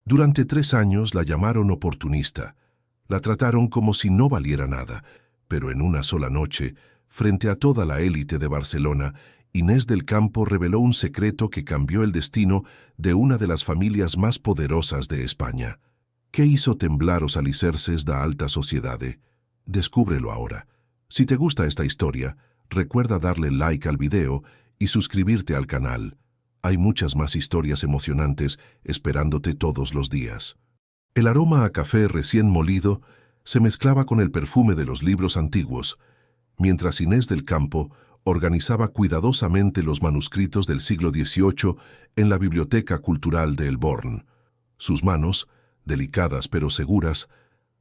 Durante 3 años la llamaron oportunista. La trataron como si no valiera nada, pero en una sola noche, frente a toda la élite de Barcelona, Inés del Campo reveló un secreto que cambió el destino de una de las familias más poderosas de España. ¿Qué hizo temblar os alicerces da alta sociedade? Descúbrelo ahora. Si te gusta esta historia, recuerda darle like al video y suscribirte al canal. Hay muchas más historias emocionantes esperándote todos los días. El aroma a café recién molido se mezclaba con el perfume de los libros antiguos, mientras Inés del Campo organizaba cuidadosamente los manuscritos del siglo XVIII en la Biblioteca Cultural de El Born. Sus manos, delicadas pero seguras,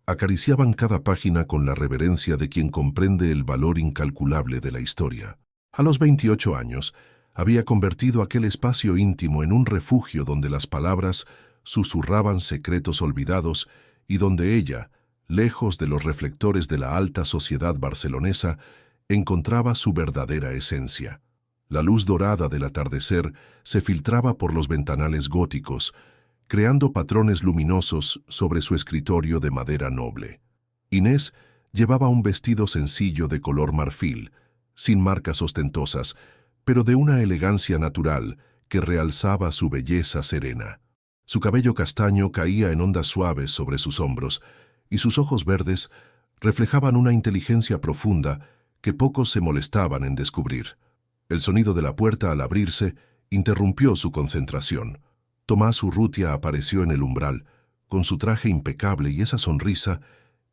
acariciaban cada página con la reverencia de quien comprende el valor incalculable de la historia. A los 28 años, había convertido aquel espacio íntimo en un refugio donde las palabras susurraban secretos olvidados y donde ella, lejos de los reflectores de la alta sociedad barcelonesa, encontraba su verdadera esencia. La luz dorada del atardecer se filtraba por los ventanales góticos, creando patrones luminosos sobre su escritorio de madera noble. Inés llevaba un vestido sencillo de color marfil, sin marcas ostentosas, pero de una elegancia natural que realzaba su belleza serena. Su cabello castaño caía en ondas suaves sobre sus hombros, y sus ojos verdes reflejaban una inteligencia profunda que pocos se molestaban en descubrir. El sonido de la puerta al abrirse interrumpió su concentración. Tomás Urrutia apareció en el umbral, con su traje impecable y esa sonrisa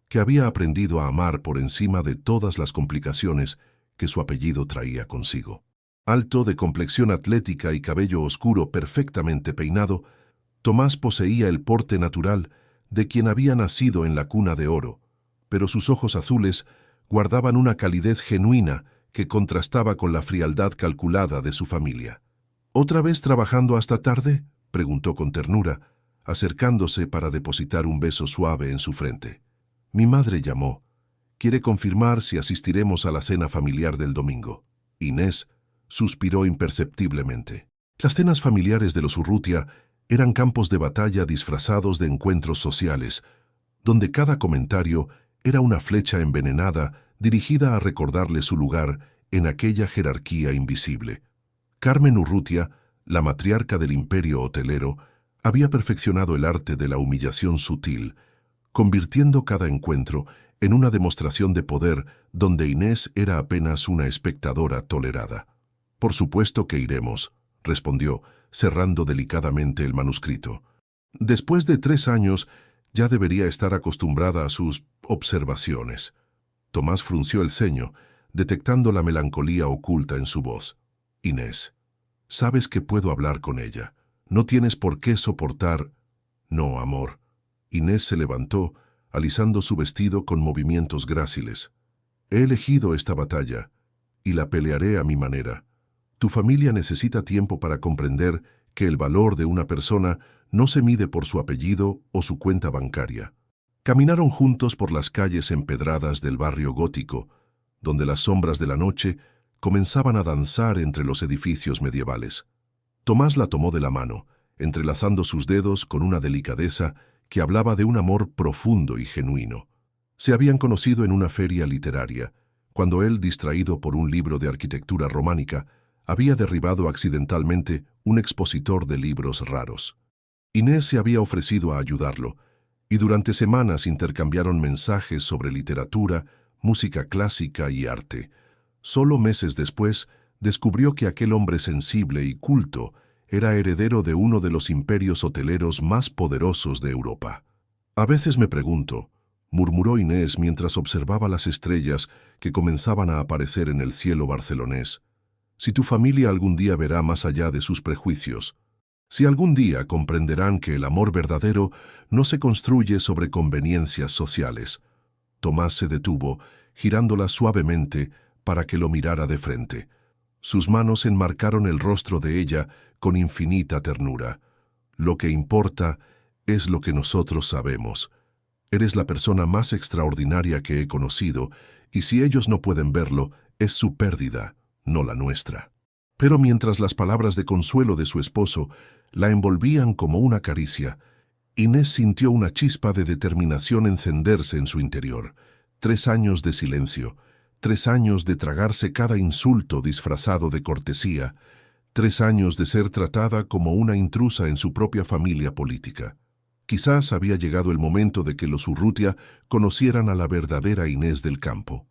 que había aprendido a amar por encima de todas las complicaciones que su apellido traía consigo. Alto, de complexión atlética y cabello oscuro perfectamente peinado, Tomás poseía el porte natural de quien había nacido en la cuna de oro, pero sus ojos azules guardaban una calidez genuina que contrastaba con la frialdad calculada de su familia. ¿Otra vez trabajando hasta tarde?, preguntó con ternura, acercándose para depositar un beso suave en su frente. Mi madre llamó. Quiere confirmar si asistiremos a la cena familiar del domingo. Inés suspiró imperceptiblemente. Las cenas familiares de los Urrutia eran campos de batalla disfrazados de encuentros sociales, donde cada comentario era una flecha envenenada dirigida a recordarle su lugar en aquella jerarquía invisible. Carmen Urrutia, la matriarca del imperio hotelero, había perfeccionado el arte de la humillación sutil, convirtiendo cada encuentro en una demostración de poder donde Inés era apenas una espectadora tolerada. Por supuesto que iremos, respondió, cerrando delicadamente el manuscrito. Después de 3 años, ya debería estar acostumbrada a sus observaciones. Tomás frunció el ceño, detectando la melancolía oculta en su voz. Inés, sabes que puedo hablar con ella. No tienes por qué soportar... No, amor. Inés se levantó, alisando su vestido con movimientos gráciles. He elegido esta batalla, y la pelearé a mi manera. Tu familia necesita tiempo para comprender que el valor de una persona no se mide por su apellido o su cuenta bancaria. Caminaron juntos por las calles empedradas del barrio gótico, donde las sombras de la noche comenzaban a danzar entre los edificios medievales. Tomás la tomó de la mano, entrelazando sus dedos con una delicadeza que hablaba de un amor profundo y genuino. Se habían conocido en una feria literaria, cuando él, distraído por un libro de arquitectura románica, había derribado accidentalmente un expositor de libros raros. Inés se había ofrecido a ayudarlo, y durante semanas intercambiaron mensajes sobre literatura, música clásica y arte. Solo meses después, descubrió que aquel hombre sensible y culto era heredero de uno de los imperios hoteleros más poderosos de Europa. A veces me pregunto, murmuró Inés mientras observaba las estrellas que comenzaban a aparecer en el cielo barcelonés, si tu familia algún día verá más allá de sus prejuicios, si algún día comprenderán que el amor verdadero no se construye sobre conveniencias sociales. Tomás se detuvo, girándola suavemente para que lo mirara de frente. Sus manos enmarcaron el rostro de ella con infinita ternura. Lo que importa es lo que nosotros sabemos. Eres la persona más extraordinaria que he conocido, y si ellos no pueden verlo, es su pérdida, no la nuestra. Pero mientras las palabras de consuelo de su esposo la envolvían como una caricia, Inés sintió una chispa de determinación encenderse en su interior. 3 años de silencio, 3 años de tragarse cada insulto disfrazado de cortesía, 3 años de ser tratada como una intrusa en su propia familia política. Quizás había llegado el momento de que los Urrutia conocieran a la verdadera Inés del Campo.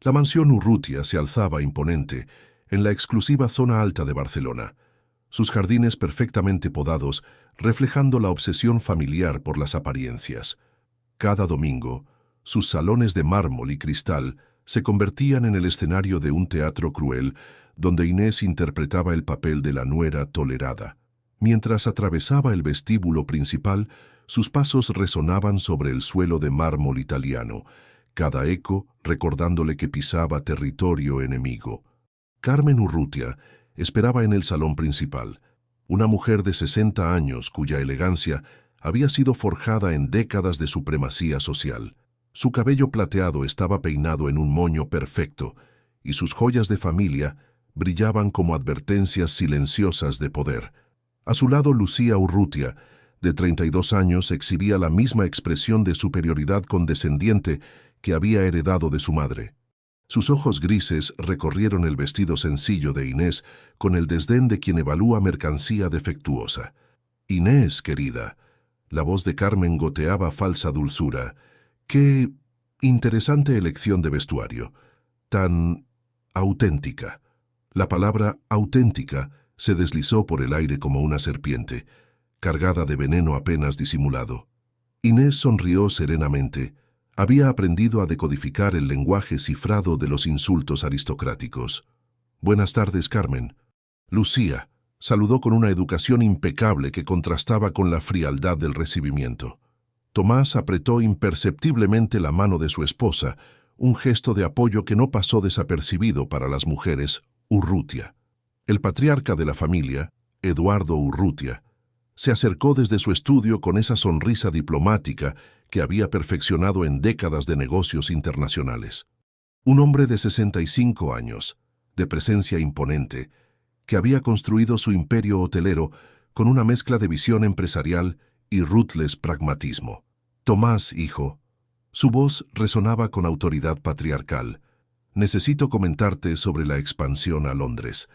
La mansión Urrutia se alzaba imponente en la exclusiva zona alta de Barcelona, sus jardines perfectamente podados reflejando la obsesión familiar por las apariencias. Cada domingo, sus salones de mármol y cristal se convertían en el escenario de un teatro cruel donde Inés interpretaba el papel de la nuera tolerada. Mientras atravesaba el vestíbulo principal, sus pasos resonaban sobre el suelo de mármol italiano, cada eco recordándole que pisaba territorio enemigo. Carmen Urrutia esperaba en el salón principal, una mujer de 60 años cuya elegancia había sido forjada en décadas de supremacía social. Su cabello plateado estaba peinado en un moño perfecto y sus joyas de familia brillaban como advertencias silenciosas de poder. A su lado Lucía Urrutia, de 32 años, exhibía la misma expresión de superioridad condescendiente que había heredado de su madre. Sus ojos grises recorrieron el vestido sencillo de Inés con el desdén de quien evalúa mercancía defectuosa. «Inés, querida», la voz de Carmen goteaba falsa dulzura. «Qué interesante elección de vestuario, tan auténtica». La palabra auténtica se deslizó por el aire como una serpiente, cargada de veneno apenas disimulado. Inés sonrió serenamente. Había aprendido a decodificar el lenguaje cifrado de los insultos aristocráticos. «Buenas tardes, Carmen». Lucía saludó con una educación impecable que contrastaba con la frialdad del recibimiento. Tomás apretó imperceptiblemente la mano de su esposa, un gesto de apoyo que no pasó desapercibido para las mujeres Urrutia. El patriarca de la familia, Eduardo Urrutia, se acercó desde su estudio con esa sonrisa diplomática que había perfeccionado en décadas de negocios internacionales. Un hombre de 65 años, de presencia imponente, que había construido su imperio hotelero con una mezcla de visión empresarial y ruthless pragmatismo. «Tomás, hijo». Su voz resonaba con autoridad patriarcal. «Necesito comentarte sobre la expansión a Londres.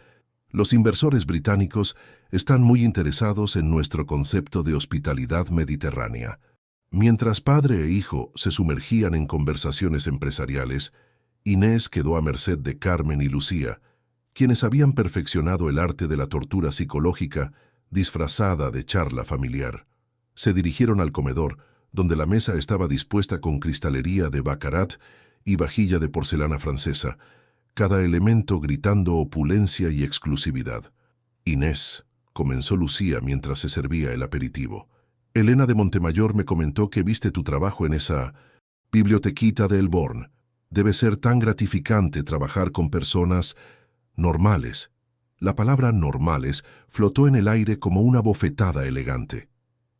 Los inversores británicos están muy interesados en nuestro concepto de hospitalidad mediterránea». Mientras padre e hijo se sumergían en conversaciones empresariales, Inés quedó a merced de Carmen y Lucía, quienes habían perfeccionado el arte de la tortura psicológica disfrazada de charla familiar. Se dirigieron al comedor, donde la mesa estaba dispuesta con cristalería de baccarat y vajilla de porcelana francesa, cada elemento gritando opulencia y exclusividad. «Inés», comenzó Lucía mientras se servía el aperitivo, «Elena de Montemayor me comentó que viste tu trabajo en esa bibliotequita de Elborn. Debe ser tan gratificante trabajar con personas normales». La palabra normales flotó en el aire como una bofetada elegante.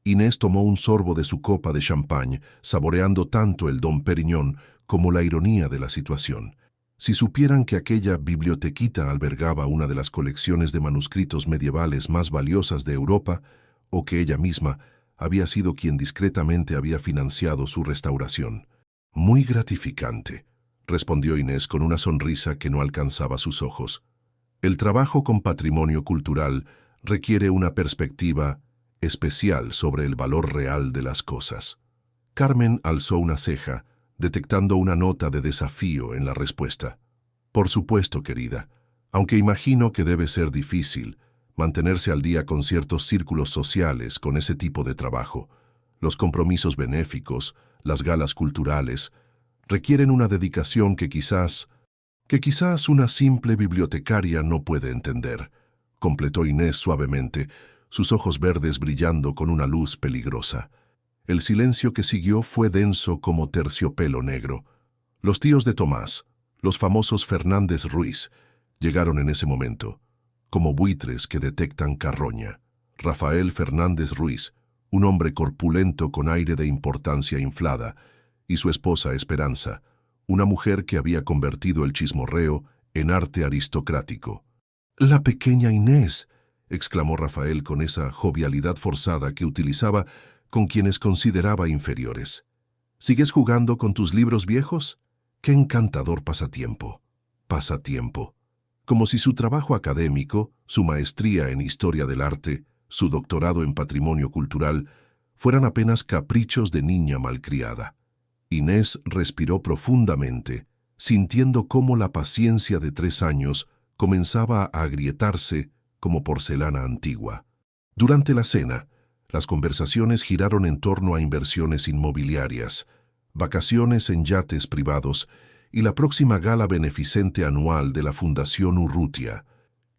Inés tomó un sorbo de su copa de champán, saboreando tanto el Dom Pérignon como la ironía de la situación. Si supieran que aquella bibliotequita albergaba una de las colecciones de manuscritos medievales más valiosas de Europa, o que ella misma había sido quien discretamente había financiado su restauración. «Muy gratificante», respondió Inés con una sonrisa que no alcanzaba sus ojos. «El trabajo con patrimonio cultural requiere una perspectiva especial sobre el valor real de las cosas». Carmen alzó una ceja, detectando una nota de desafío en la respuesta. «Por supuesto, querida, aunque imagino que debe ser difícil mantenerse al día con ciertos círculos sociales con ese tipo de trabajo. Los compromisos benéficos, las galas culturales, requieren una dedicación que quizás una simple bibliotecaria no puede entender», completó Inés suavemente, sus ojos verdes brillando con una luz peligrosa. El silencio que siguió fue denso como terciopelo negro. Los tíos de Tomás, los famosos Fernández Ruiz, llegaron en ese momento, como buitres que detectan carroña. Rafael Fernández Ruiz, un hombre corpulento con aire de importancia inflada, y su esposa Esperanza, una mujer que había convertido el chismorreo en arte aristocrático. «La pequeña Inés», exclamó Rafael con esa jovialidad forzada que utilizaba con quienes consideraba inferiores. ¿Sigues jugando con tus libros viejos? ¡Qué encantador pasatiempo! Pasatiempo. Como si su trabajo académico, su maestría en Historia del Arte, su doctorado en Patrimonio Cultural, fueran apenas caprichos de niña malcriada. Inés respiró profundamente, sintiendo cómo la paciencia de 3 años comenzaba a agrietarse como porcelana antigua. Durante la cena, las conversaciones giraron en torno a inversiones inmobiliarias, vacaciones en yates privados y la próxima gala beneficente anual de la Fundación Urrutia.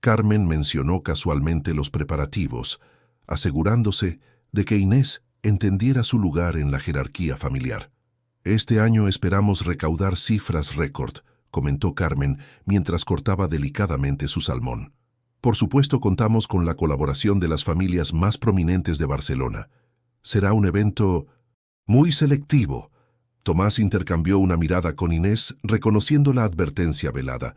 Carmen mencionó casualmente los preparativos, asegurándose de que Inés entendiera su lugar en la jerarquía familiar. «Este año esperamos recaudar cifras récord», comentó Carmen mientras cortaba delicadamente su salmón. «Por supuesto contamos con la colaboración de las familias más prominentes de Barcelona. Será un evento muy selectivo». Tomás intercambió una mirada con Inés, reconociendo la advertencia velada.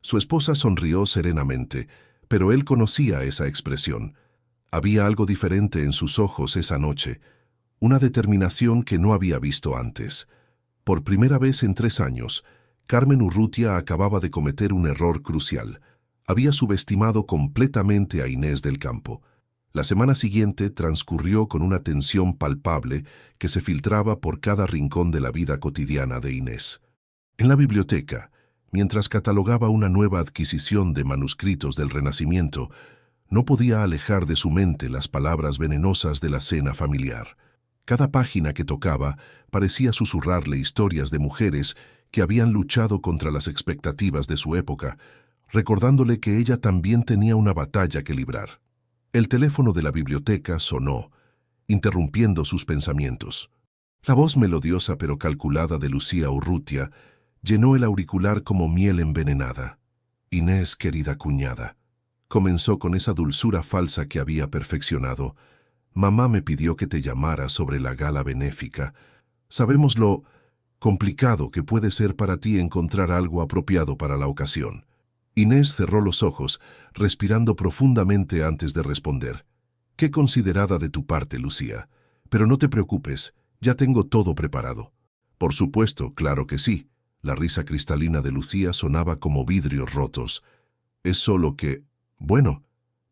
Su esposa sonrió serenamente, pero él conocía esa expresión. Había algo diferente en sus ojos esa noche, una determinación que no había visto antes. Por primera vez en 3 años, Carmen Urrutia acababa de cometer un error crucial. Había subestimado completamente a Inés del Campo. La semana siguiente transcurrió con una tensión palpable que se filtraba por cada rincón de la vida cotidiana de Inés. En la biblioteca, mientras catalogaba una nueva adquisición de manuscritos del Renacimiento, no podía alejar de su mente las palabras venenosas de la cena familiar. Cada página que tocaba parecía susurrarle historias de mujeres que habían luchado contra las expectativas de su época, recordándole que ella también tenía una batalla que librar. El teléfono de la biblioteca sonó, interrumpiendo sus pensamientos. La voz melodiosa pero calculada de Lucía Urrutia llenó el auricular como miel envenenada. «Inés, querida cuñada», comenzó con esa dulzura falsa que había perfeccionado. «Mamá me pidió que te llamara sobre la gala benéfica. Sabemos lo complicado que puede ser para ti encontrar algo apropiado para la ocasión». Inés cerró los ojos, respirando profundamente antes de responder. «Qué considerada de tu parte, Lucía. Pero no te preocupes, ya tengo todo preparado». «Por supuesto, claro que sí». La risa cristalina de Lucía sonaba como vidrios rotos. «Es solo que, bueno,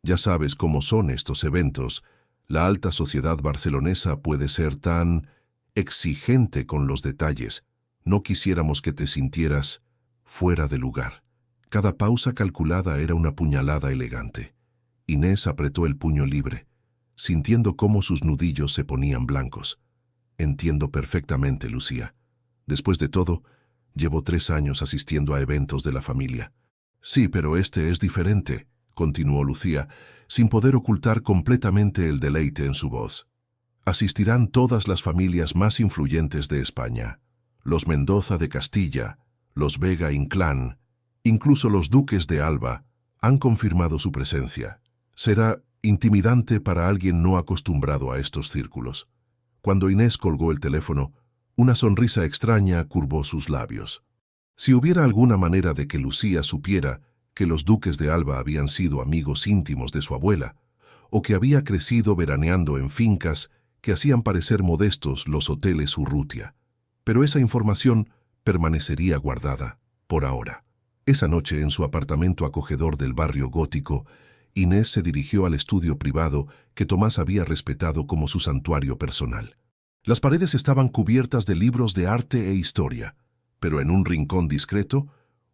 ya sabes cómo son estos eventos. La alta sociedad barcelonesa puede ser tan exigente con los detalles. No quisiéramos que te sintieras fuera de lugar». Cada pausa calculada era una puñalada elegante. Inés apretó el puño libre, sintiendo cómo sus nudillos se ponían blancos. «Entiendo perfectamente, Lucía. Después de todo, llevo 3 años asistiendo a eventos de la familia». «Sí, pero este es diferente», continuó Lucía, sin poder ocultar completamente el deleite en su voz. «Asistirán todas las familias más influyentes de España. Los Mendoza de Castilla, los Vega Inclán, incluso los duques de Alba han confirmado su presencia. Será intimidante para alguien no acostumbrado a estos círculos». Cuando Inés colgó el teléfono, una sonrisa extraña curvó sus labios. Si hubiera alguna manera de que Lucía supiera que los duques de Alba habían sido amigos íntimos de su abuela, o que había crecido veraneando en fincas que hacían parecer modestos los hoteles Urrutia. Pero esa información permanecería guardada, por ahora. Esa noche, en su apartamento acogedor del barrio gótico, Inés se dirigió al estudio privado que Tomás había respetado como su santuario personal. Las paredes estaban cubiertas de libros de arte e historia, pero en un rincón discreto,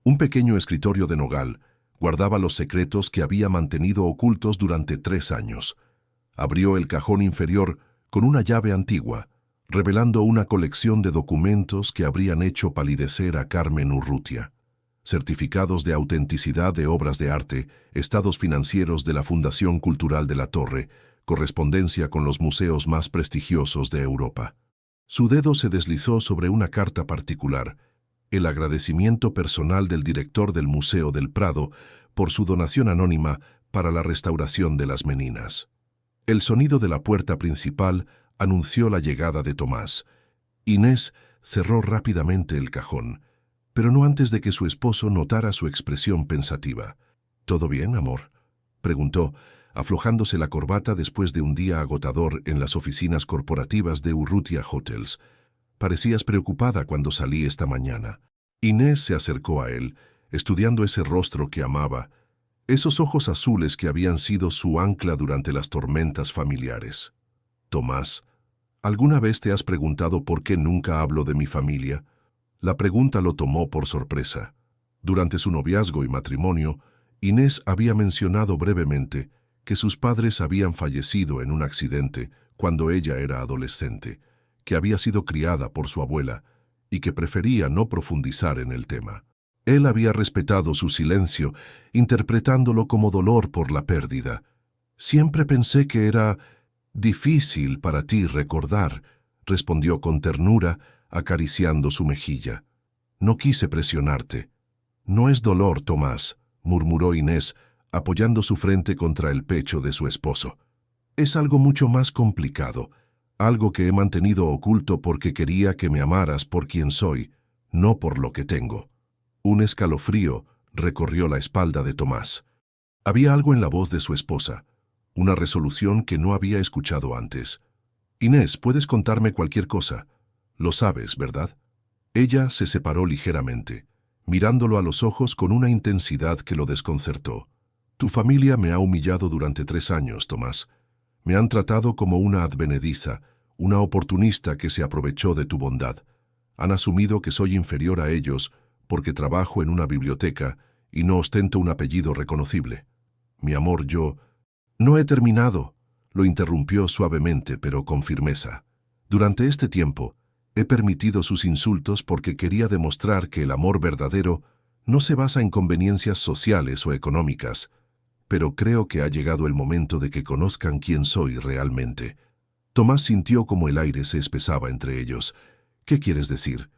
un pequeño escritorio de nogal guardaba los secretos que había mantenido ocultos durante 3 años. Abrió el cajón inferior con una llave antigua, revelando una colección de documentos que habrían hecho palidecer a Carmen Urrutia. Certificados de autenticidad de obras de arte, estados financieros de la Fundación Cultural de la Torre, correspondencia con los museos más prestigiosos de Europa. Su dedo se deslizó sobre una carta particular, el agradecimiento personal del director del Museo del Prado por su donación anónima para la restauración de las Meninas. El sonido de la puerta principal anunció la llegada de Tomás. Inés cerró rápidamente el cajón, pero no antes de que su esposo notara su expresión pensativa. «¿Todo bien, amor?», preguntó, aflojándose la corbata después de un día agotador en las oficinas corporativas de Urrutia Hotels. Parecías preocupada cuando salí esta mañana. Inés se acercó a él, estudiando ese rostro que amaba, esos ojos azules que habían sido su ancla durante las tormentas familiares. Tomás, ¿alguna vez te has preguntado por qué nunca hablo de mi familia? La pregunta lo tomó por sorpresa. Durante su noviazgo y matrimonio, Inés había mencionado brevemente que sus padres habían fallecido en un accidente cuando ella era adolescente, que había sido criada por su abuela y que prefería no profundizar en el tema. Él había respetado su silencio, interpretándolo como dolor por la pérdida. Siempre pensé que era difícil para ti recordar, respondió con ternura, acariciando su mejilla. No quise presionarte. No es dolor, Tomás, murmuró Inés, apoyando su frente contra el pecho de su esposo. Es algo mucho más complicado, algo que he mantenido oculto porque quería que me amaras por quien soy, no por lo que tengo. Un escalofrío recorrió la espalda de Tomás. Había algo en la voz de su esposa, una resolución que no había escuchado antes. Inés, puedes contarme cualquier cosa. Lo sabes, ¿verdad? Ella se separó ligeramente, mirándolo a los ojos con una intensidad que lo desconcertó. Tu familia me ha humillado durante 3 años, Tomás. Me han tratado como una advenediza, una oportunista que se aprovechó de tu bondad. Han asumido que soy inferior a ellos porque trabajo en una biblioteca y no ostento un apellido reconocible. Mi amor, yo... No he terminado, lo interrumpió suavemente pero con firmeza. Durante este tiempo, he permitido sus insultos porque quería demostrar que el amor verdadero no se basa en conveniencias sociales o económicas, pero creo que ha llegado el momento de que conozcan quién soy realmente. Tomás sintió como el aire se espesaba entre ellos. ¿Qué quieres decir?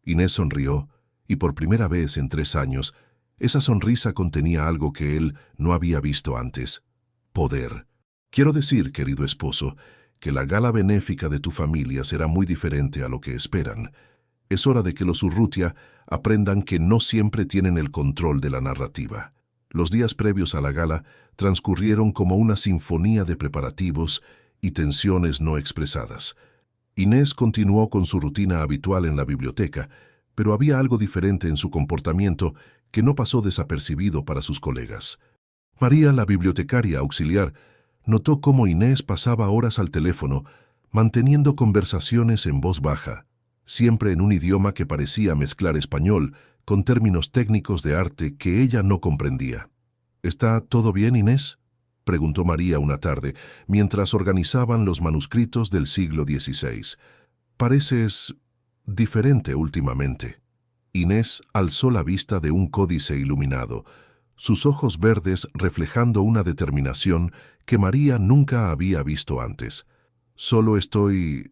Inés sonrió, y por primera vez en 3 años, esa sonrisa contenía algo que él no había visto antes. Poder. Quiero decir, querido esposo, que la gala benéfica de tu familia será muy diferente a lo que esperan. Es hora de que los Urrutia aprendan que no siempre tienen el control de la narrativa. Los días previos a la gala transcurrieron como una sinfonía de preparativos y tensiones no expresadas. Inés continuó con su rutina habitual en la biblioteca, pero había algo diferente en su comportamiento que no pasó desapercibido para sus colegas. María, la bibliotecaria auxiliar, notó cómo Inés pasaba horas al teléfono, manteniendo conversaciones en voz baja, siempre en un idioma que parecía mezclar español con términos técnicos de arte que ella no comprendía. ¿Está todo bien, Inés?, preguntó María una tarde, mientras organizaban los manuscritos del siglo XVI. Pareces diferente últimamente. Inés alzó la vista de un códice iluminado, sus ojos verdes reflejando una determinación que María nunca había visto antes. Solo estoy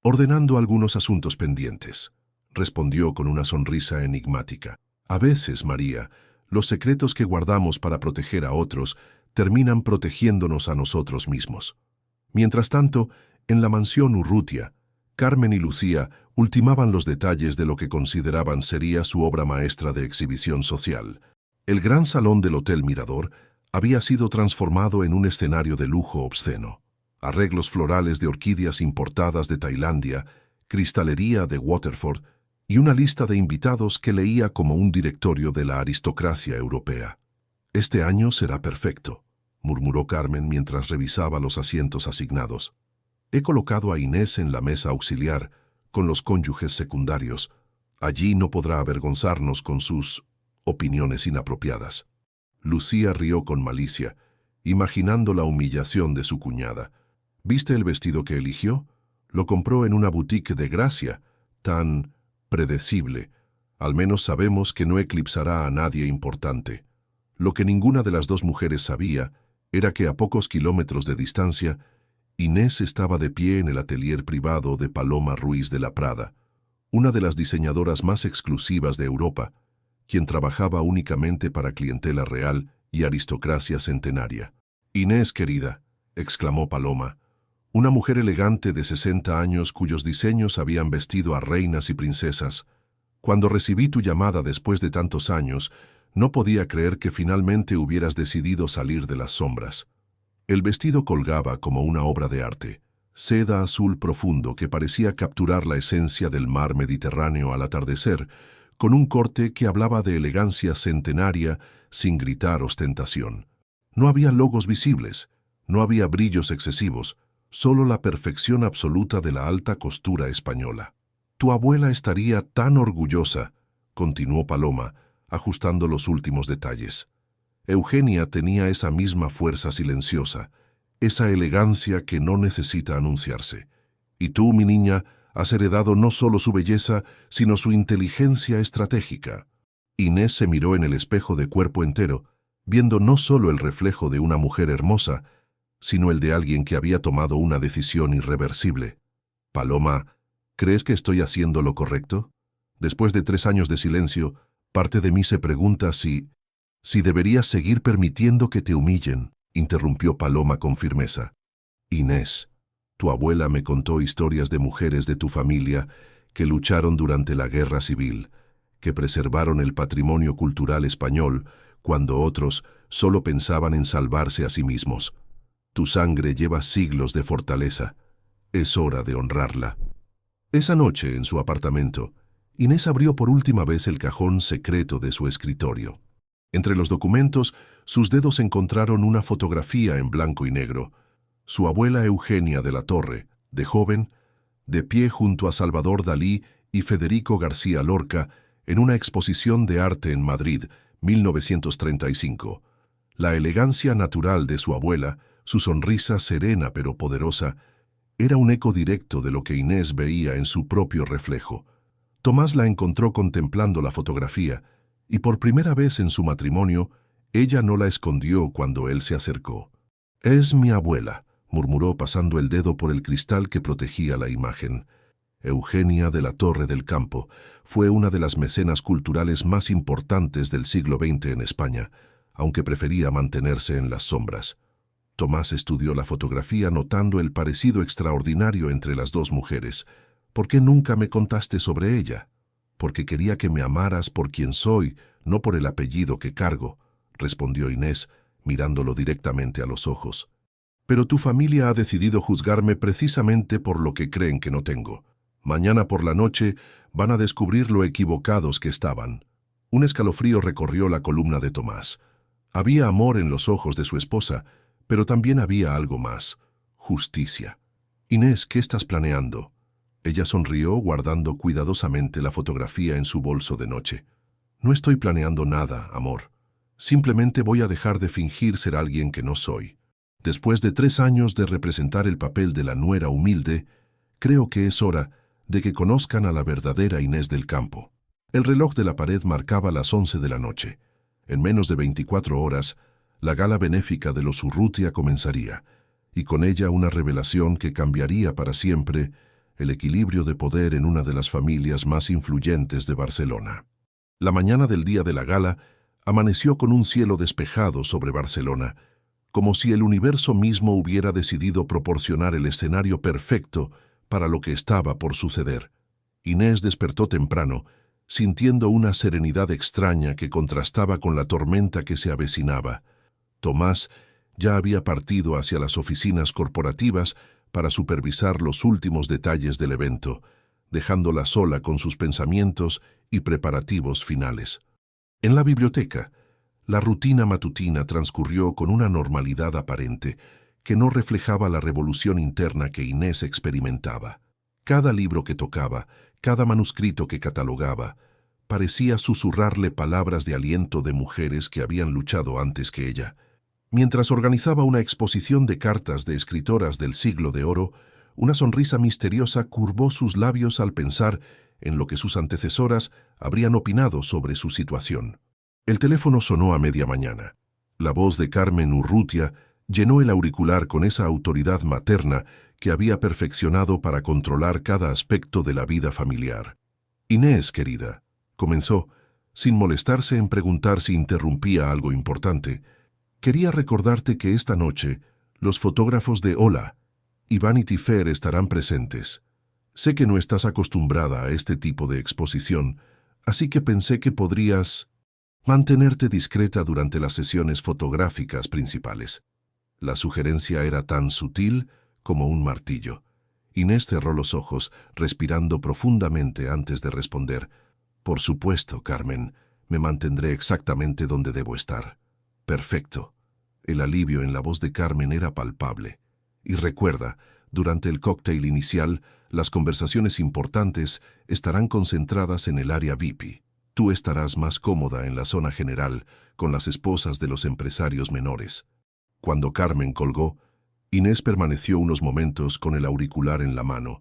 ordenando algunos asuntos pendientes, respondió con una sonrisa enigmática. A veces, María, los secretos que guardamos para proteger a otros terminan protegiéndonos a nosotros mismos. Mientras tanto, en la mansión Urrutia, Carmen y Lucía ultimaban los detalles de lo que consideraban sería su obra maestra de exhibición social. El gran salón del Hotel Mirador había sido transformado en un escenario de lujo obsceno. Arreglos florales de orquídeas importadas de Tailandia, cristalería de Waterford y una lista de invitados que leía como un directorio de la aristocracia europea. «Este año será perfecto», murmuró Carmen mientras revisaba los asientos asignados. «He colocado a Inés en la mesa auxiliar, con los cónyuges secundarios. Allí no podrá avergonzarnos con sus opiniones inapropiadas». Lucía rió con malicia, imaginando la humillación de su cuñada. «¿Viste el vestido que eligió? Lo compró en una boutique de Gracia, tan predecible. Al menos sabemos que no eclipsará a nadie importante». Lo que ninguna de las dos mujeres sabía era que a pocos kilómetros de distancia, Inés estaba de pie en el atelier privado de Paloma Ruiz de la Prada, una de las diseñadoras más exclusivas de Europa, quien trabajaba únicamente para clientela real y aristocracia centenaria. «Inés, querida», exclamó Paloma, una mujer elegante de 60 años cuyos diseños habían vestido a reinas y princesas. «Cuando recibí tu llamada después de tantos años, no podía creer que finalmente hubieras decidido salir de las sombras». El vestido colgaba como una obra de arte, seda azul profundo que parecía capturar la esencia del mar Mediterráneo al atardecer, con un corte que hablaba de elegancia centenaria sin gritar ostentación. No había logos visibles, no había brillos excesivos, solo la perfección absoluta de la alta costura española. Tu abuela estaría tan orgullosa, continuó Paloma, ajustando los últimos detalles. Eugenia tenía esa misma fuerza silenciosa, esa elegancia que no necesita anunciarse. Y tú, mi niña, has heredado no solo su belleza, sino su inteligencia estratégica. Inés se miró en el espejo de cuerpo entero, viendo no solo el reflejo de una mujer hermosa, sino el de alguien que había tomado una decisión irreversible. Paloma, ¿crees que estoy haciendo lo correcto? Después de 3 años de silencio, parte de mí se pregunta si deberías seguir permitiendo que te humillen, interrumpió Paloma con firmeza. Inés, tu abuela me contó historias de mujeres de tu familia que lucharon durante la Guerra Civil, que preservaron el patrimonio cultural español cuando otros solo pensaban en salvarse a sí mismos. Tu sangre lleva siglos de fortaleza. Es hora de honrarla. Esa noche, en su apartamento, Inés abrió por última vez el cajón secreto de su escritorio. Entre los documentos, sus dedos encontraron una fotografía en blanco y negro. Su abuela Eugenia de la Torre, de joven, de pie junto a Salvador Dalí y Federico García Lorca en una exposición de arte en Madrid, 1935. La elegancia natural de su abuela, su sonrisa serena pero poderosa, era un eco directo de lo que Inés veía en su propio reflejo. Tomás la encontró contemplando la fotografía, y por primera vez en su matrimonio, ella no la escondió cuando él se acercó. «Es mi abuela», murmuró pasando el dedo por el cristal que protegía la imagen. Eugenia de la Torre del Campo fue una de las mecenas culturales más importantes del siglo XX en España, aunque prefería mantenerse en las sombras. Tomás estudió la fotografía notando el parecido extraordinario entre las dos mujeres. «¿Por qué nunca me contaste sobre ella?» «Porque quería que me amaras por quien soy, no por el apellido que cargo», respondió Inés, mirándolo directamente a los ojos. «Pero tu familia ha decidido juzgarme precisamente por lo que creen que no tengo. Mañana por la noche van a descubrir lo equivocados que estaban». Un escalofrío recorrió la columna de Tomás. Había amor en los ojos de su esposa, pero también había algo más: justicia. «Inés, ¿qué estás planeando?» Ella sonrió guardando cuidadosamente la fotografía en su bolso de noche. «No estoy planeando nada, amor. Simplemente voy a dejar de fingir ser alguien que no soy. Después de 3 años de representar el papel de la nuera humilde, creo que es hora de que conozcan a la verdadera Inés del Campo». El reloj de la pared marcaba las 11 de la noche. En menos de 24 horas, la gala benéfica de los Urrutia comenzaría, y con ella una revelación que cambiaría para siempre el equilibrio de poder en una de las familias más influyentes de Barcelona. La mañana del día de la gala amaneció con un cielo despejado sobre Barcelona, como si el universo mismo hubiera decidido proporcionar el escenario perfecto para lo que estaba por suceder. Inés despertó temprano, sintiendo una serenidad extraña que contrastaba con la tormenta que se avecinaba. Tomás ya había partido hacia las oficinas corporativas para supervisar los últimos detalles del evento, dejándola sola con sus pensamientos y preparativos finales. En la biblioteca, la rutina matutina transcurrió con una normalidad aparente que no reflejaba la revolución interna que Inés experimentaba. Cada libro que tocaba, cada manuscrito que catalogaba, parecía susurrarle palabras de aliento de mujeres que habían luchado antes que ella. Mientras organizaba una exposición de cartas de escritoras del Siglo de Oro, una sonrisa misteriosa curvó sus labios al pensar en lo que sus antecesoras habrían opinado sobre su situación. El teléfono sonó a media mañana. La voz de Carmen Urrutia llenó el auricular con esa autoridad materna que había perfeccionado para controlar cada aspecto de la vida familiar. «Inés, querida», comenzó, sin molestarse en preguntar si interrumpía algo importante, «quería recordarte que esta noche los fotógrafos de Hola y Vanity Fair estarán presentes. Sé que no estás acostumbrada a este tipo de exposición, así que pensé que podrías mantenerte discreta durante las sesiones fotográficas principales». La sugerencia era tan sutil como un martillo. Inés cerró los ojos, respirando profundamente antes de responder. Por supuesto, Carmen, me mantendré exactamente donde debo estar. Perfecto. El alivio en la voz de Carmen era palpable. Y recuerda, durante el cóctel inicial, las conversaciones importantes estarán concentradas en el área VIP. Tú estarás más cómoda en la zona general, con las esposas de los empresarios menores. Cuando Carmen colgó, Inés permaneció unos momentos con el auricular en la mano,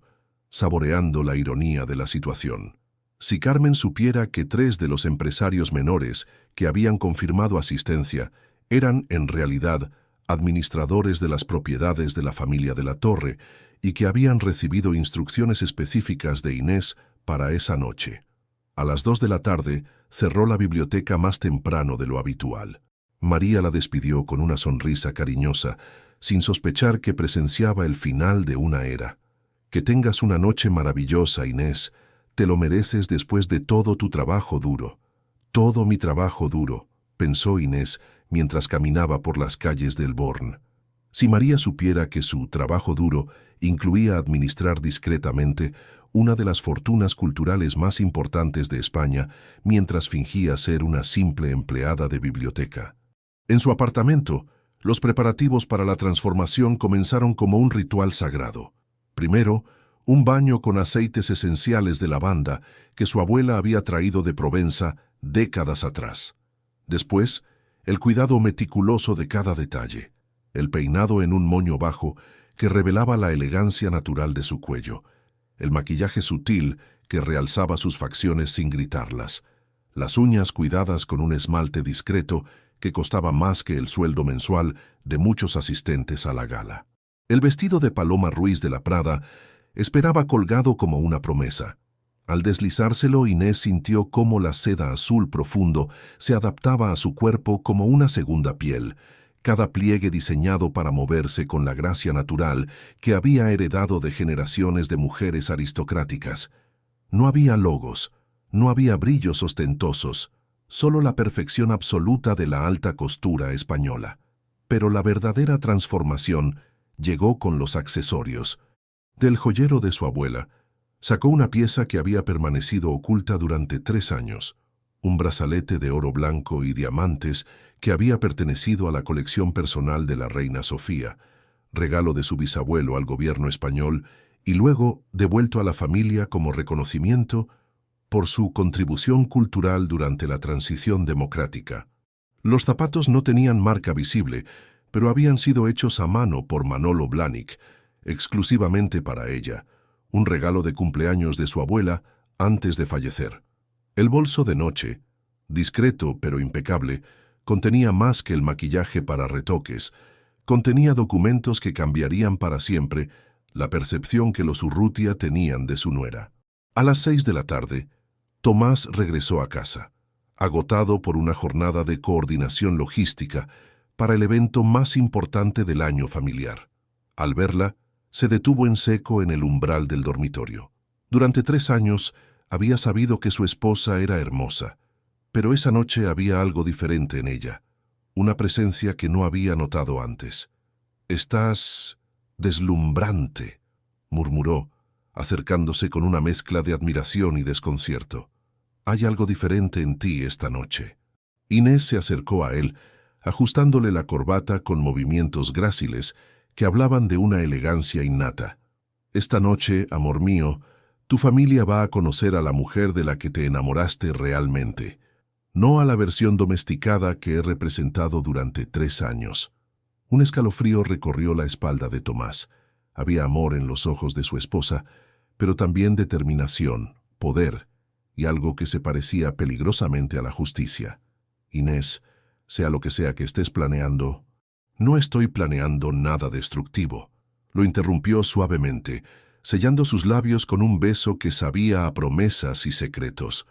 saboreando la ironía de la situación. Si Carmen supiera que 3 de los empresarios menores que habían confirmado asistencia eran, en realidad, administradores de las propiedades de la familia de la Torre y que habían recibido instrucciones específicas de Inés para esa noche. A las 2 de la tarde cerró la biblioteca más temprano de lo habitual. María la despidió con una sonrisa cariñosa, sin sospechar que presenciaba el final de una era. Que tengas una noche maravillosa, Inés. Te lo mereces después de todo tu trabajo duro. Todo mi trabajo duro, pensó Inés mientras caminaba por las calles del Born. Si María supiera que su trabajo duro incluía administrar discretamente una de las fortunas culturales más importantes de España mientras fingía ser una simple empleada de biblioteca. En su apartamento, los preparativos para la transformación comenzaron como un ritual sagrado. Primero, un baño con aceites esenciales de lavanda que su abuela había traído de Provenza décadas atrás. Después, el cuidado meticuloso de cada detalle, el peinado en un moño bajo que revelaba la elegancia natural de su cuello, el maquillaje sutil que realzaba sus facciones sin gritarlas, las uñas cuidadas con un esmalte discreto que costaba más que el sueldo mensual de muchos asistentes a la gala. El vestido de Paloma Ruiz de la Prada esperaba colgado como una promesa. Al deslizárselo, Inés sintió cómo la seda azul profundo se adaptaba a su cuerpo como una segunda piel, cada pliegue diseñado para moverse con la gracia natural que había heredado de generaciones de mujeres aristocráticas. No había logos, no había brillos ostentosos, solo la perfección absoluta de la alta costura española. Pero la verdadera transformación llegó con los accesorios. Del joyero de su abuela, sacó una pieza que había permanecido oculta durante 3 años, un brazalete de oro blanco y diamantes que había pertenecido a la colección personal de la reina Sofía, regalo de su bisabuelo al gobierno español y luego devuelto a la familia como reconocimiento por su contribución cultural durante la transición democrática. Los zapatos no tenían marca visible, pero habían sido hechos a mano por Manolo Blahnik, exclusivamente para ella, un regalo de cumpleaños de su abuela antes de fallecer. El bolso de noche, discreto pero impecable, contenía más que el maquillaje para retoques, contenía documentos que cambiarían para siempre la percepción que los Urrutia tenían de su nuera. A las 6 de la tarde, Tomás regresó a casa, agotado por una jornada de coordinación logística para el evento más importante del año familiar. Al verla, se detuvo en seco en el umbral del dormitorio. Durante 3 años había sabido que su esposa era hermosa, pero esa noche había algo diferente en ella, una presencia que no había notado antes. «Estás deslumbrante», murmuró, acercándose con una mezcla de admiración y desconcierto. «Hay algo diferente en ti esta noche». Inés se acercó a él, ajustándole la corbata con movimientos gráciles que hablaban de una elegancia innata. «Esta noche, amor mío, tu familia va a conocer a la mujer de la que te enamoraste realmente, no a la versión domesticada que he representado durante 3 años». Un escalofrío recorrió la espalda de Tomás. Había amor en los ojos de su esposa, pero también determinación, poder y algo que se parecía peligrosamente a la justicia. «Inés, sea lo que sea que estés planeando». «No estoy planeando nada destructivo», lo interrumpió suavemente, sellando sus labios con un beso que sabía a promesas y secretos.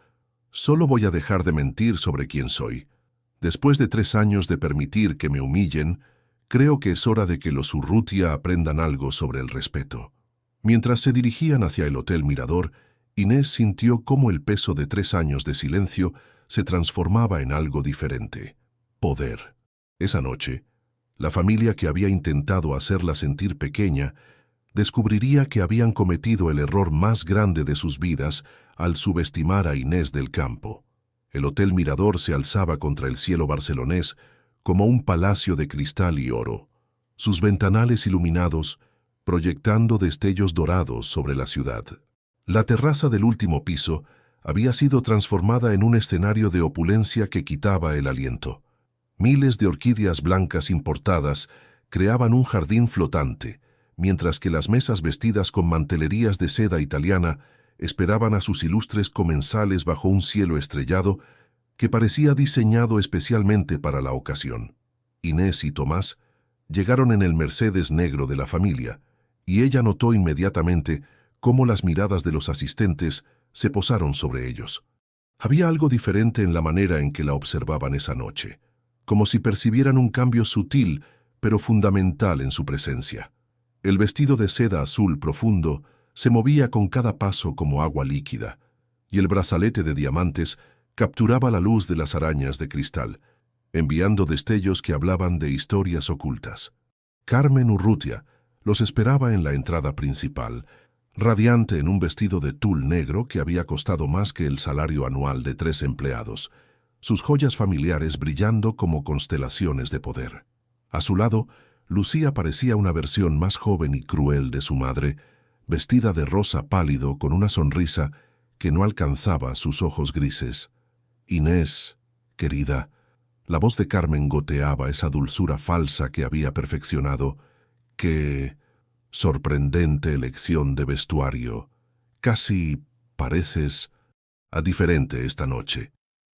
«Solo voy a dejar de mentir sobre quién soy. Después de 3 años de permitir que me humillen, creo que es hora de que los Urrutia aprendan algo sobre el respeto». Mientras se dirigían hacia el Hotel Mirador, Inés sintió cómo el peso de 3 años de silencio se transformaba en algo diferente. Poder. Esa noche, La familia que había intentado hacerla sentir pequeña descubriría que habían cometido el error más grande de sus vidas al subestimar a Inés del Campo. El Hotel Mirador se alzaba contra el cielo barcelonés como un palacio de cristal y oro, sus ventanales iluminados proyectando destellos dorados sobre la ciudad. La terraza del último piso había sido transformada en un escenario de opulencia que quitaba el aliento. Miles de orquídeas blancas importadas creaban un jardín flotante, mientras que las mesas vestidas con mantelerías de seda italiana esperaban a sus ilustres comensales bajo un cielo estrellado que parecía diseñado especialmente para la ocasión. Inés y Tomás llegaron en el Mercedes negro de la familia, y ella notó inmediatamente cómo las miradas de los asistentes se posaron sobre ellos. Había algo diferente en la manera en que la observaban esa noche, como si percibieran un cambio sutil pero fundamental en su presencia. El vestido de seda azul profundo se movía con cada paso como agua líquida, y el brazalete de diamantes capturaba la luz de las arañas de cristal, enviando destellos que hablaban de historias ocultas. Carmen Urrutia los esperaba en la entrada principal, radiante en un vestido de tul negro que había costado más que el salario anual de 3 empleados, sus joyas familiares brillando como constelaciones de poder. A su lado, Lucía parecía una versión más joven y cruel de su madre, vestida de rosa pálido con una sonrisa que no alcanzaba sus ojos grises. Inés, querida, la voz de Carmen goteaba esa dulzura falsa que había perfeccionado. ¡Qué sorprendente elección de vestuario! Casi pareces diferente esta noche.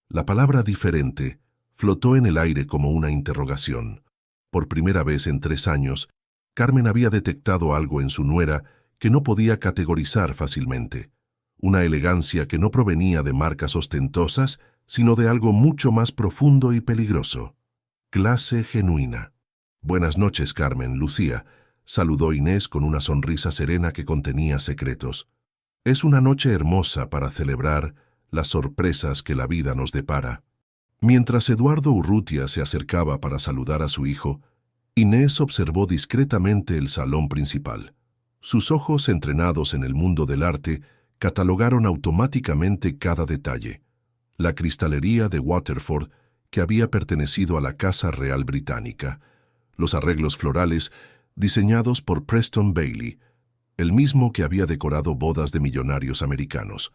La palabra diferente flotó en el aire como una interrogación. Por primera vez en 3 años, Carmen había detectado algo en su nuera que no podía categorizar fácilmente. Una elegancia que no provenía de marcas ostentosas, sino de algo mucho más profundo y peligroso. Clase genuina. «Buenas noches, Carmen, Lucía», saludó Inés con una sonrisa serena que contenía secretos. «Es una noche hermosa para celebrar las sorpresas que la vida nos depara». Mientras Eduardo Urrutia se acercaba para saludar a su hijo, Inés observó discretamente el salón principal. Sus ojos, entrenados en el mundo del arte, catalogaron automáticamente cada detalle. La cristalería de Waterford, que había pertenecido a la Casa Real Británica. Los arreglos florales, diseñados por Preston Bailey, el mismo que había decorado bodas de millonarios americanos.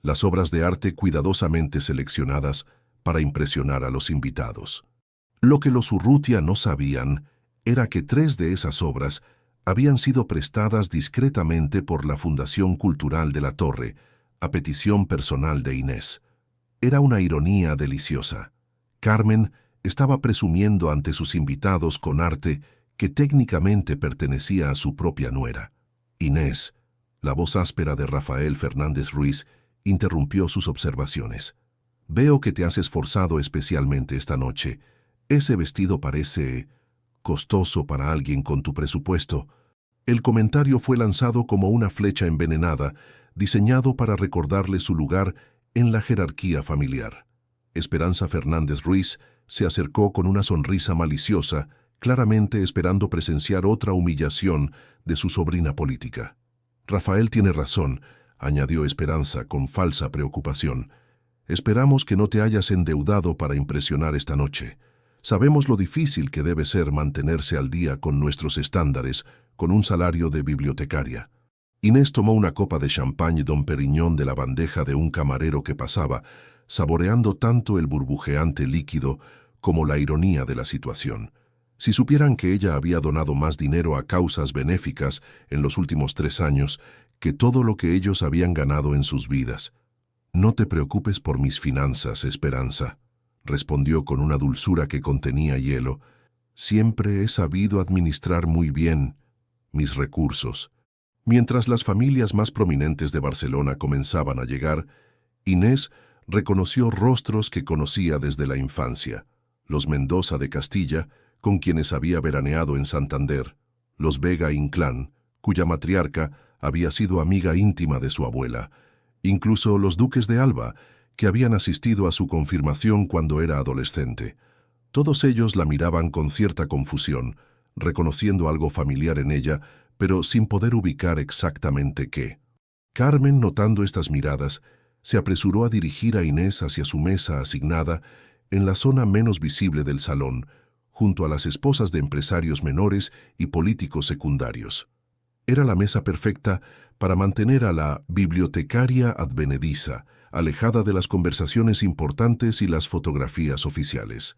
Las obras de arte cuidadosamente seleccionadas para impresionar a los invitados. Lo que los Urrutia no sabían era que 3 de esas obras habían sido prestadas discretamente por la Fundación Cultural de la Torre, a petición personal de Inés. Era una ironía deliciosa. Carmen estaba presumiendo ante sus invitados con arte que técnicamente pertenecía a su propia nuera. Inés, la voz áspera de Rafael Fernández Ruiz, interrumpió sus observaciones. «Veo que te has esforzado especialmente esta noche. Ese vestido parece costoso para alguien con tu presupuesto». El comentario fue lanzado como una flecha envenenada, diseñado para recordarle su lugar en la jerarquía familiar. Esperanza Fernández Ruiz se acercó con una sonrisa maliciosa, claramente esperando presenciar otra humillación de su sobrina política. «Rafael tiene razón», añadió Esperanza con falsa preocupación. «Esperamos que no te hayas endeudado para impresionar esta noche. Sabemos lo difícil que debe ser mantenerse al día con nuestros estándares, con un salario de bibliotecaria». Inés tomó una copa de champagne Dom Perignon de la bandeja de un camarero que pasaba, saboreando tanto el burbujeante líquido como la ironía de la situación. Si supieran que ella había donado más dinero a causas benéficas en los últimos 3 años que todo lo que ellos habían ganado en sus vidas. «No te preocupes por mis finanzas, Esperanza», respondió con una dulzura que contenía hielo. «Siempre he sabido administrar muy bien mis recursos». Mientras las familias más prominentes de Barcelona comenzaban a llegar, Inés reconoció rostros que conocía desde la infancia. Los Mendoza de Castilla, con quienes había veraneado en Santander, los Vega Inclán, cuya matriarca había sido amiga íntima de su abuela, incluso los duques de Alba, que habían asistido a su confirmación cuando era adolescente. Todos ellos la miraban con cierta confusión, reconociendo algo familiar en ella, pero sin poder ubicar exactamente qué. Carmen, notando estas miradas, se apresuró a dirigir a Inés hacia su mesa asignada en la zona menos visible del salón, junto a las esposas de empresarios menores y políticos secundarios. Era la mesa perfecta para mantener a la bibliotecaria advenediza alejada de las conversaciones importantes y las fotografías oficiales.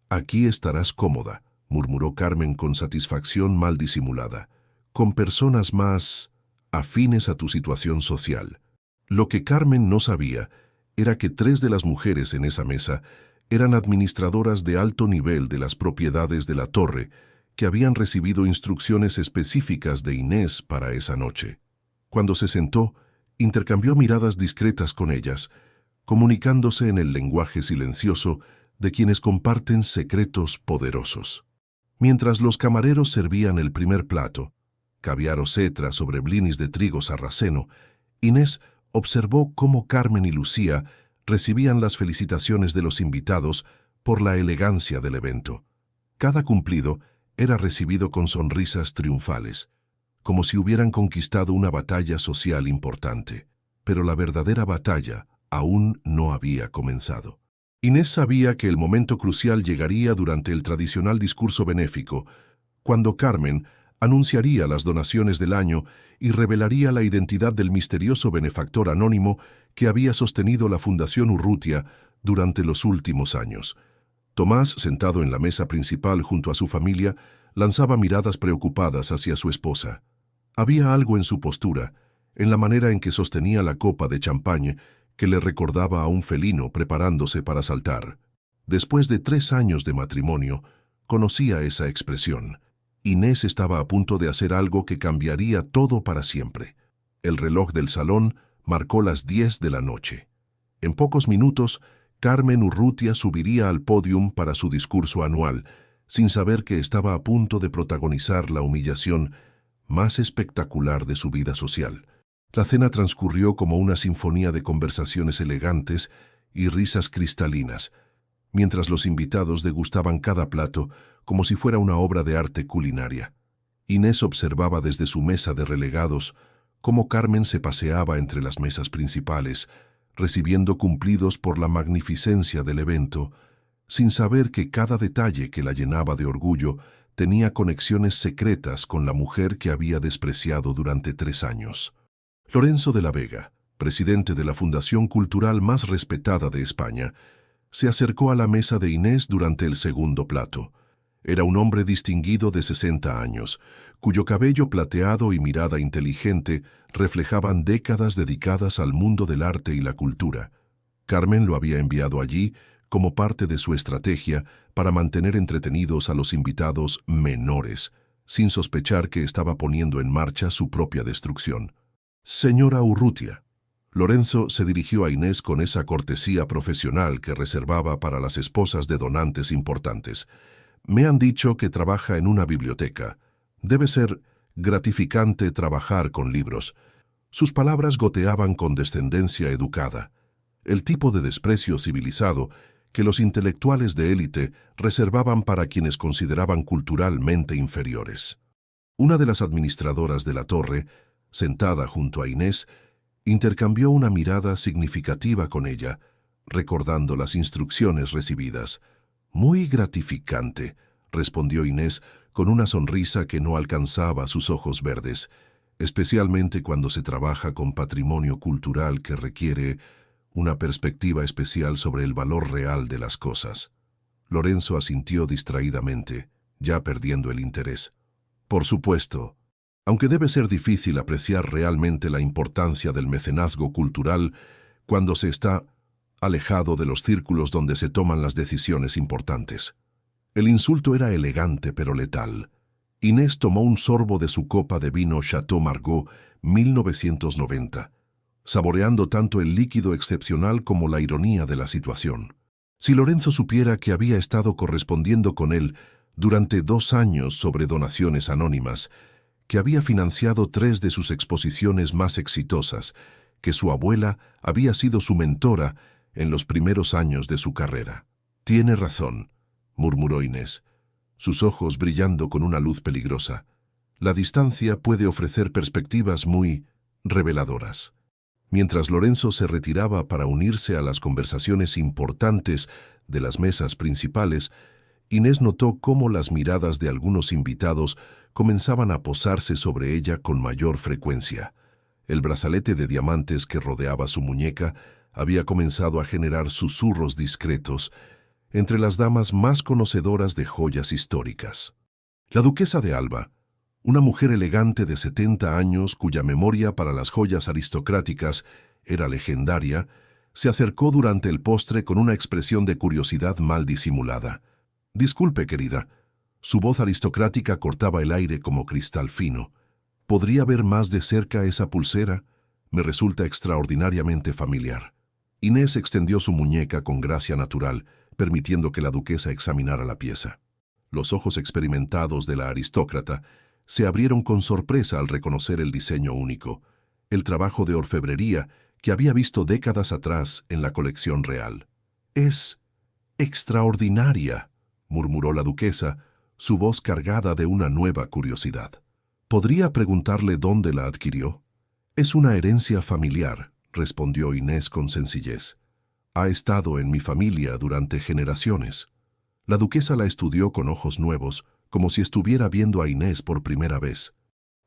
«Aquí estarás cómoda», murmuró Carmen con satisfacción mal disimulada, «con personas más afines a tu situación social». Lo que Carmen no sabía era que 3 de las mujeres en esa mesa eran administradoras de alto nivel de las propiedades de la torre, que habían recibido instrucciones específicas de Inés para esa noche. Cuando se sentó, intercambió miradas discretas con ellas, comunicándose en el lenguaje silencioso de quienes comparten secretos poderosos. Mientras los camareros servían el primer plato, caviar o cetra sobre blinis de trigo sarraceno, Inés observó cómo Carmen y Lucía recibían las felicitaciones de los invitados por la elegancia del evento. Cada cumplido era recibido con sonrisas triunfales, como si hubieran conquistado una batalla social importante. Pero la verdadera batalla aún no había comenzado. Inés sabía que el momento crucial llegaría durante el tradicional discurso benéfico, cuando Carmen anunciaría las donaciones del año y revelaría la identidad del misterioso benefactor anónimo que había sostenido la Fundación Urrutia durante los últimos años. Tomás, sentado en la mesa principal junto a su familia, lanzaba miradas preocupadas hacia su esposa. Había algo en su postura, en la manera en que sostenía la copa de champagne, que le recordaba a un felino preparándose para saltar. Después de 3 años de matrimonio, conocía esa expresión. Inés estaba a punto de hacer algo que cambiaría todo para siempre. El reloj del salón marcó las 10 de la noche. En pocos minutos, Carmen Urrutia subiría al pódium para su discurso anual, sin saber que estaba a punto de protagonizar la humillación más espectacular de su vida social. La cena transcurrió como una sinfonía de conversaciones elegantes y risas cristalinas, mientras los invitados degustaban cada plato como si fuera una obra de arte culinaria. Inés observaba desde su mesa de relegados cómo Carmen se paseaba entre las mesas principales, recibiendo cumplidos por la magnificencia del evento, sin saber que cada detalle que la llenaba de orgullo tenía conexiones secretas con la mujer que había despreciado durante 3 años. Lorenzo de la Vega, presidente de la fundación cultural más respetada de España, se acercó a la mesa de Inés durante el segundo plato. Era un hombre distinguido de 60 años, cuyo cabello plateado y mirada inteligente reflejaban décadas dedicadas al mundo del arte y la cultura. Carmen lo había enviado allí como parte de su estrategia para mantener entretenidos a los invitados menores, sin sospechar que estaba poniendo en marcha su propia destrucción. «Señora Urrutia». Lorenzo se dirigió a Inés con esa cortesía profesional que reservaba para las esposas de donantes importantes. «Me han dicho que trabaja en una biblioteca. Debe ser gratificante trabajar con libros». Sus palabras goteaban con descendencia educada, el tipo de desprecio civilizado que los intelectuales de élite reservaban para quienes consideraban culturalmente inferiores. Una de las administradoras de la torre, sentada junto a Inés, intercambió una mirada significativa con ella, recordando las instrucciones recibidas. «Muy gratificante», respondió Inés con una sonrisa que no alcanzaba sus ojos verdes, especialmente cuando se trabaja con patrimonio cultural que requiere una perspectiva especial sobre el valor real de las cosas. Lorenzo asintió distraídamente, ya perdiendo el interés. «Por supuesto. Aunque debe ser difícil apreciar realmente la importancia del mecenazgo cultural cuando se está alejado de los círculos donde se toman las decisiones importantes». El insulto era elegante pero letal. Inés tomó un sorbo de su copa de vino Chateau Margaux 1990, saboreando tanto el líquido excepcional como la ironía de la situación. Si Lorenzo supiera que había estado correspondiendo con él durante 2 años sobre donaciones anónimas, que había financiado 3 de sus exposiciones más exitosas, que su abuela había sido su mentora en los primeros años de su carrera. «Tiene razón», murmuró Inés, sus ojos brillando con una luz peligrosa. La distancia puede ofrecer perspectivas muy reveladoras. Mientras Lorenzo se retiraba para unirse a las conversaciones importantes de las mesas principales, Inés notó cómo las miradas de algunos invitados comenzaban a posarse sobre ella con mayor frecuencia. El brazalete de diamantes que rodeaba su muñeca había comenzado a generar susurros discretos entre las damas más conocedoras de joyas históricas. La duquesa de Alba, una mujer elegante de 70 años cuya memoria para las joyas aristocráticas era legendaria, se acercó durante el postre con una expresión de curiosidad mal disimulada. «Disculpe, querida». Su voz aristocrática cortaba el aire como cristal fino. «¿Podría ver más de cerca esa pulsera? Me resulta extraordinariamente familiar». Inés extendió su muñeca con gracia natural, permitiendo que la duquesa examinara la pieza. Los ojos experimentados de la aristócrata se abrieron con sorpresa al reconocer el diseño único, el trabajo de orfebrería que había visto décadas atrás en la colección real. «Es extraordinaria», murmuró la duquesa, su voz cargada de una nueva curiosidad. «¿Podría preguntarle dónde la adquirió?» «Es una herencia familiar», respondió Inés con sencillez. «Ha estado en mi familia durante generaciones». La duquesa la estudió con ojos nuevos, como si estuviera viendo a Inés por primera vez.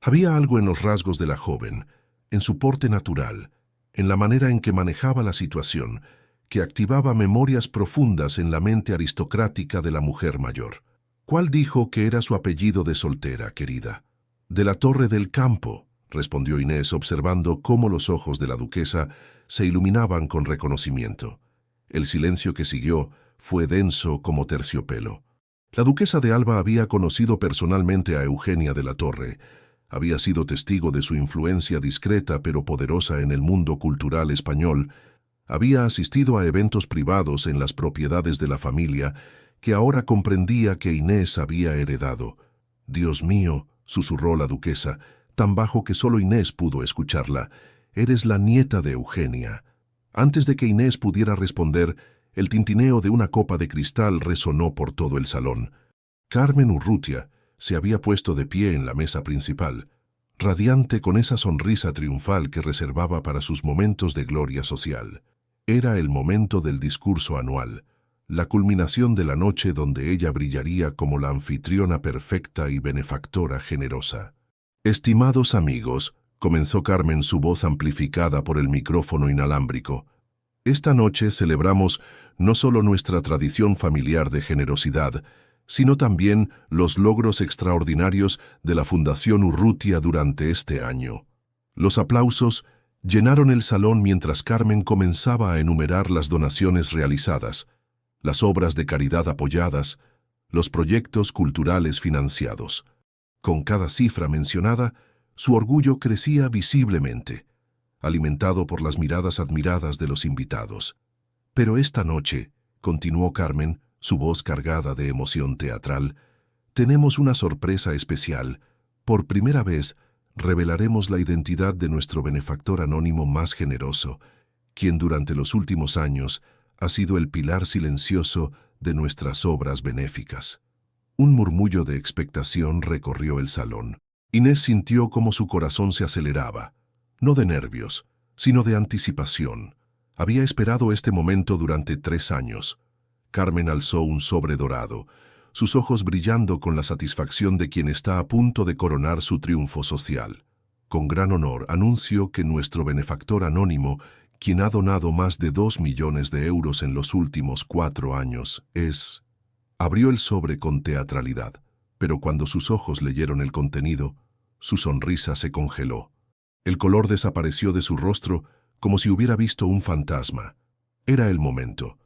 Había algo en los rasgos de la joven, en su porte natural, en la manera en que manejaba la situación, que activaba memorias profundas en la mente aristocrática de la mujer mayor. «¿Cuál dijo que era su apellido de soltera, querida?» «De la Torre del Campo», respondió Inés, observando cómo los ojos de la duquesa se iluminaban con reconocimiento. El silencio que siguió fue denso como terciopelo. La duquesa de Alba había conocido personalmente a Eugenia de la Torre, había sido testigo de su influencia discreta pero poderosa en el mundo cultural español, había asistido a eventos privados en las propiedades de la familia que ahora comprendía que Inés había heredado. «Dios mío», susurró la duquesa, tan bajo que solo Inés pudo escucharla, «eres la nieta de Eugenia». Antes de que Inés pudiera responder, el tintineo de una copa de cristal resonó por todo el salón. Carmen Urrutia se había puesto de pie en la mesa principal, radiante con esa sonrisa triunfal que reservaba para sus momentos de gloria social. Era el momento del discurso anual, la culminación de la noche donde ella brillaría como la anfitriona perfecta y benefactora generosa. «Estimados amigos», comenzó Carmen, su voz amplificada por el micrófono inalámbrico, «esta noche celebramos no solo nuestra tradición familiar de generosidad, sino también los logros extraordinarios de la Fundación Urrutia durante este año». Los aplausos llenaron el salón mientras Carmen comenzaba a enumerar las donaciones realizadas, las obras de caridad apoyadas, los proyectos culturales financiados. Con cada cifra mencionada, su orgullo crecía visiblemente, alimentado por las miradas admiradas de los invitados. «Pero esta noche», continuó Carmen, su voz cargada de emoción teatral, «tenemos una sorpresa especial. Por primera vez, revelaremos la identidad de nuestro benefactor anónimo más generoso, quien durante los últimos años ha sido el pilar silencioso de nuestras obras benéficas». Un murmullo de expectación recorrió el salón. Inés sintió cómo su corazón se aceleraba, no de nervios, sino de anticipación. Había esperado este momento durante 3 años. Carmen alzó un sobre dorado, sus ojos brillando con la satisfacción de quien está a punto de coronar su triunfo social. «Con gran honor anuncio que nuestro benefactor anónimo, quien ha donado más de 2 millones de euros en los últimos 4 años, es...». Abrió el sobre con teatralidad, pero cuando sus ojos leyeron el contenido, su sonrisa se congeló. El color desapareció de su rostro como si hubiera visto un fantasma. Era el momento.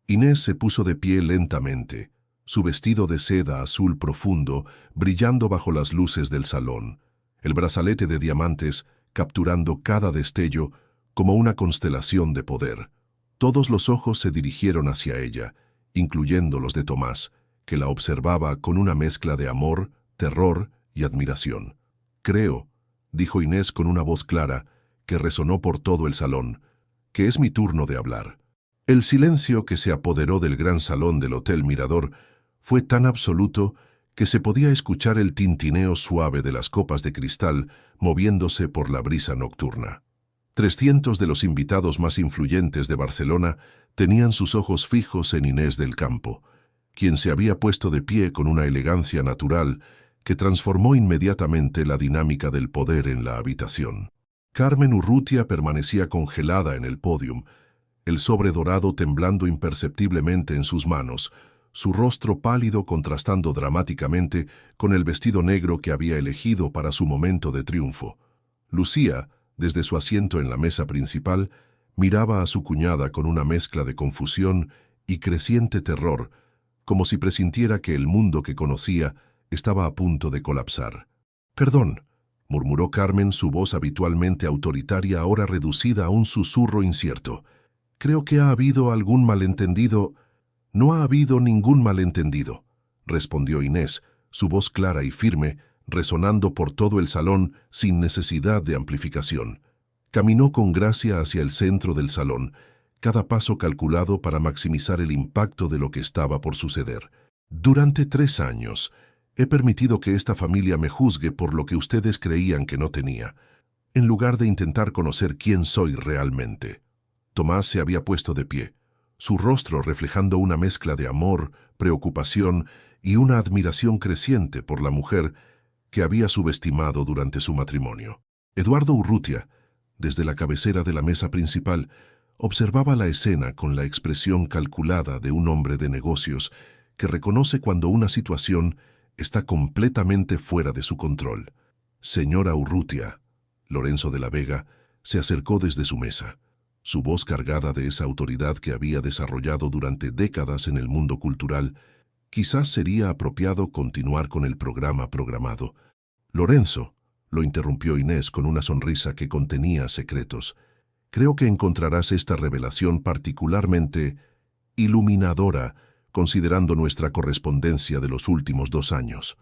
Inés se puso de pie lentamente, su vestido de seda azul profundo brillando bajo las luces del salón, el brazalete de diamantes capturando cada destello como una constelación de poder. Todos los ojos se dirigieron hacia ella, incluyendo los de Tomás, que la observaba con una mezcla de amor, terror y admiración. «Creo», dijo Inés con una voz clara, que resonó por todo el salón, «que es mi turno de hablar». El silencio que se apoderó del gran salón del Hotel Mirador Fue tan absoluto que se podía escuchar el tintineo suave de las copas de cristal moviéndose por la brisa nocturna. 300 de los invitados más influyentes de Barcelona tenían sus ojos fijos en Inés del Campo, quien se había puesto de pie con una elegancia natural que transformó inmediatamente la dinámica del poder en la habitación. Carmen Urrutia permanecía congelada en el pódium, el sobre dorado temblando imperceptiblemente en sus manos, su rostro pálido contrastando dramáticamente con el vestido negro que había elegido para su momento de triunfo. Lucía, desde su asiento en la mesa principal, miraba a su cuñada con una mezcla de confusión y creciente terror, como si presintiera que el mundo que conocía estaba a punto de colapsar. «Perdón», murmuró Carmen, su voz habitualmente autoritaria ahora reducida a un susurro incierto. «Creo que ha habido algún malentendido». «No ha habido ningún malentendido», respondió Inés, su voz clara y firme, resonando por todo el salón sin necesidad de amplificación. Caminó con gracia hacia el centro del salón, cada paso calculado para maximizar el impacto de lo que estaba por suceder. «Durante 3 años he permitido que esta familia me juzgue por lo que ustedes creían que no tenía, en lugar de intentar conocer quién soy realmente». Tomás se había puesto de pie, su rostro reflejando una mezcla de amor, preocupación y una admiración creciente por la mujer que había subestimado durante su matrimonio. Eduardo Urrutia, desde la cabecera de la mesa principal, observaba la escena con la expresión calculada de un hombre de negocios que reconoce cuando una situación está completamente fuera de su control. «Señora Urrutia», Lorenzo de la Vega se acercó desde su mesa, su voz cargada de esa autoridad que había desarrollado durante décadas en el mundo cultural. Quizás sería apropiado continuar con el programa programado. «Lorenzo», lo interrumpió Inés con una sonrisa que contenía secretos, «creo que encontrarás esta revelación particularmente iluminadora, considerando nuestra correspondencia de los últimos 2 años».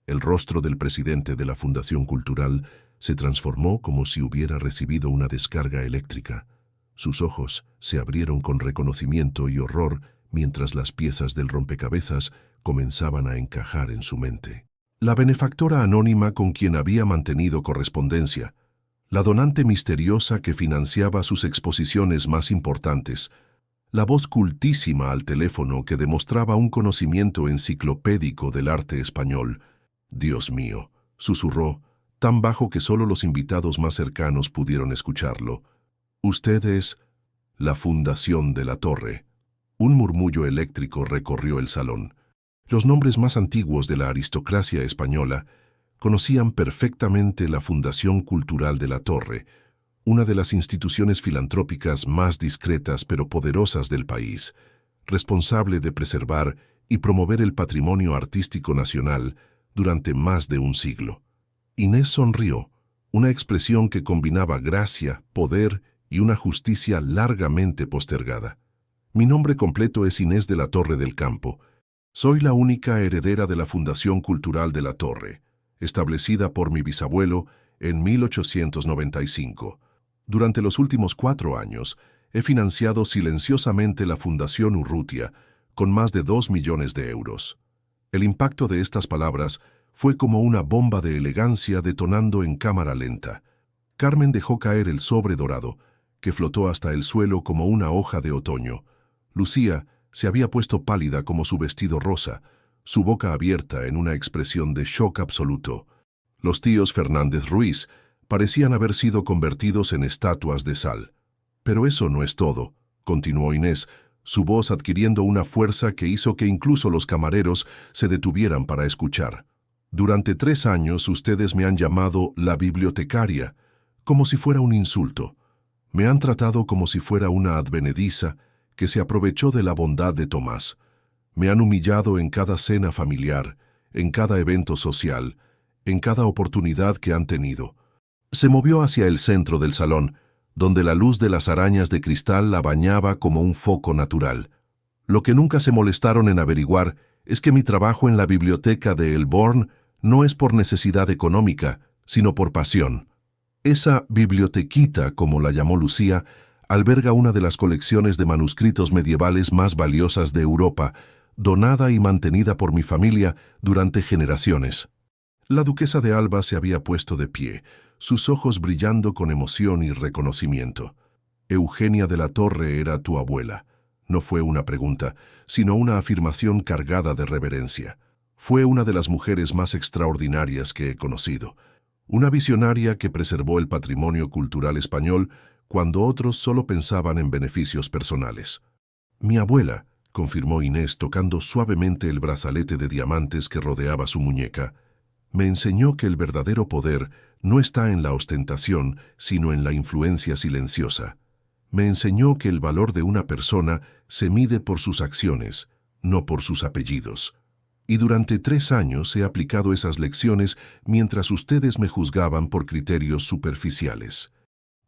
El rostro del presidente de la Fundación Cultural se transformó como si hubiera recibido una descarga eléctrica. Sus ojos se abrieron con reconocimiento y horror mientras las piezas del rompecabezas comenzaban a encajar en su mente. La benefactora anónima con quien había mantenido correspondencia, la donante misteriosa que financiaba sus exposiciones más importantes, la voz cultísima al teléfono que demostraba un conocimiento enciclopédico del arte español. «Dios mío», susurró, tan bajo que solo los invitados más cercanos pudieron escucharlo. «Usted es la Fundación de la Torre». Un murmullo eléctrico recorrió el salón. Los nombres más antiguos de la aristocracia española conocían perfectamente la Fundación Cultural de la Torre, una de las instituciones filantrópicas más discretas pero poderosas del país, responsable de preservar y promover el patrimonio artístico nacional durante más de un siglo. Inés sonrió, una expresión que combinaba gracia, poder y una justicia largamente postergada. «Mi nombre completo es Inés de la Torre del Campo. Soy la única heredera de la Fundación Cultural de la Torre, establecida por mi bisabuelo en 1895. Durante los últimos 4 años, he financiado silenciosamente la Fundación Urrutia con más de 2 millones de euros». El impacto de estas palabras fue como una bomba de elegancia detonando en cámara lenta. Carmen dejó caer el sobre dorado, que flotó hasta el suelo como una hoja de otoño. Lucía se había puesto pálida como su vestido rosa, su boca abierta en una expresión de shock absoluto. Los tíos Fernández Ruiz parecían haber sido convertidos en estatuas de sal. «Pero eso no es todo», continuó Inés, su voz adquiriendo una fuerza que hizo que incluso los camareros se detuvieran para escuchar. «Durante 3 años ustedes me han llamado la bibliotecaria, como si fuera un insulto. Me han tratado como si fuera una advenediza que se aprovechó de la bondad de Tomás. Me han humillado en cada cena familiar, en cada evento social, en cada oportunidad que han tenido». Se movió hacia el centro del salón, donde la luz de las arañas de cristal la bañaba como un foco natural. Lo que nunca se molestaron en averiguar es que mi trabajo en la biblioteca de El Born no es por necesidad económica, sino por pasión. Esa bibliotequita, como la llamó Lucía, alberga una de las colecciones de manuscritos medievales más valiosas de Europa, donada y mantenida por mi familia durante generaciones. La duquesa de Alba se había puesto de pie, sus ojos brillando con emoción y reconocimiento. Eugenia de la Torre era tu abuela. No fue una pregunta, sino una afirmación cargada de reverencia. Fue una de las mujeres más extraordinarias que he conocido. Una visionaria que preservó el patrimonio cultural español cuando otros solo pensaban en beneficios personales. Mi abuela, confirmó Inés tocando suavemente el brazalete de diamantes que rodeaba su muñeca, me enseñó que el verdadero poder no está en la ostentación, sino en la influencia silenciosa. Me enseñó que el valor de una persona se mide por sus acciones, no por sus apellidos. Y durante 3 años he aplicado esas lecciones mientras ustedes me juzgaban por criterios superficiales.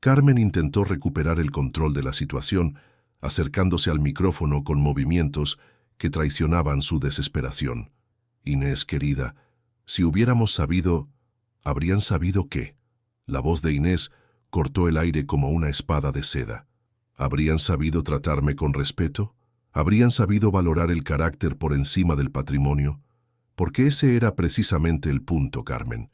Carmen intentó recuperar el control de la situación, acercándose al micrófono con movimientos que traicionaban su desesperación. Inés, querida, si hubiéramos sabido, ¿habrían sabido qué? La voz de Inés cortó el aire como una espada de seda. ¿Habrían sabido tratarme con respeto? ¿Habrían sabido valorar el carácter por encima del patrimonio? Porque ese era precisamente el punto, Carmen.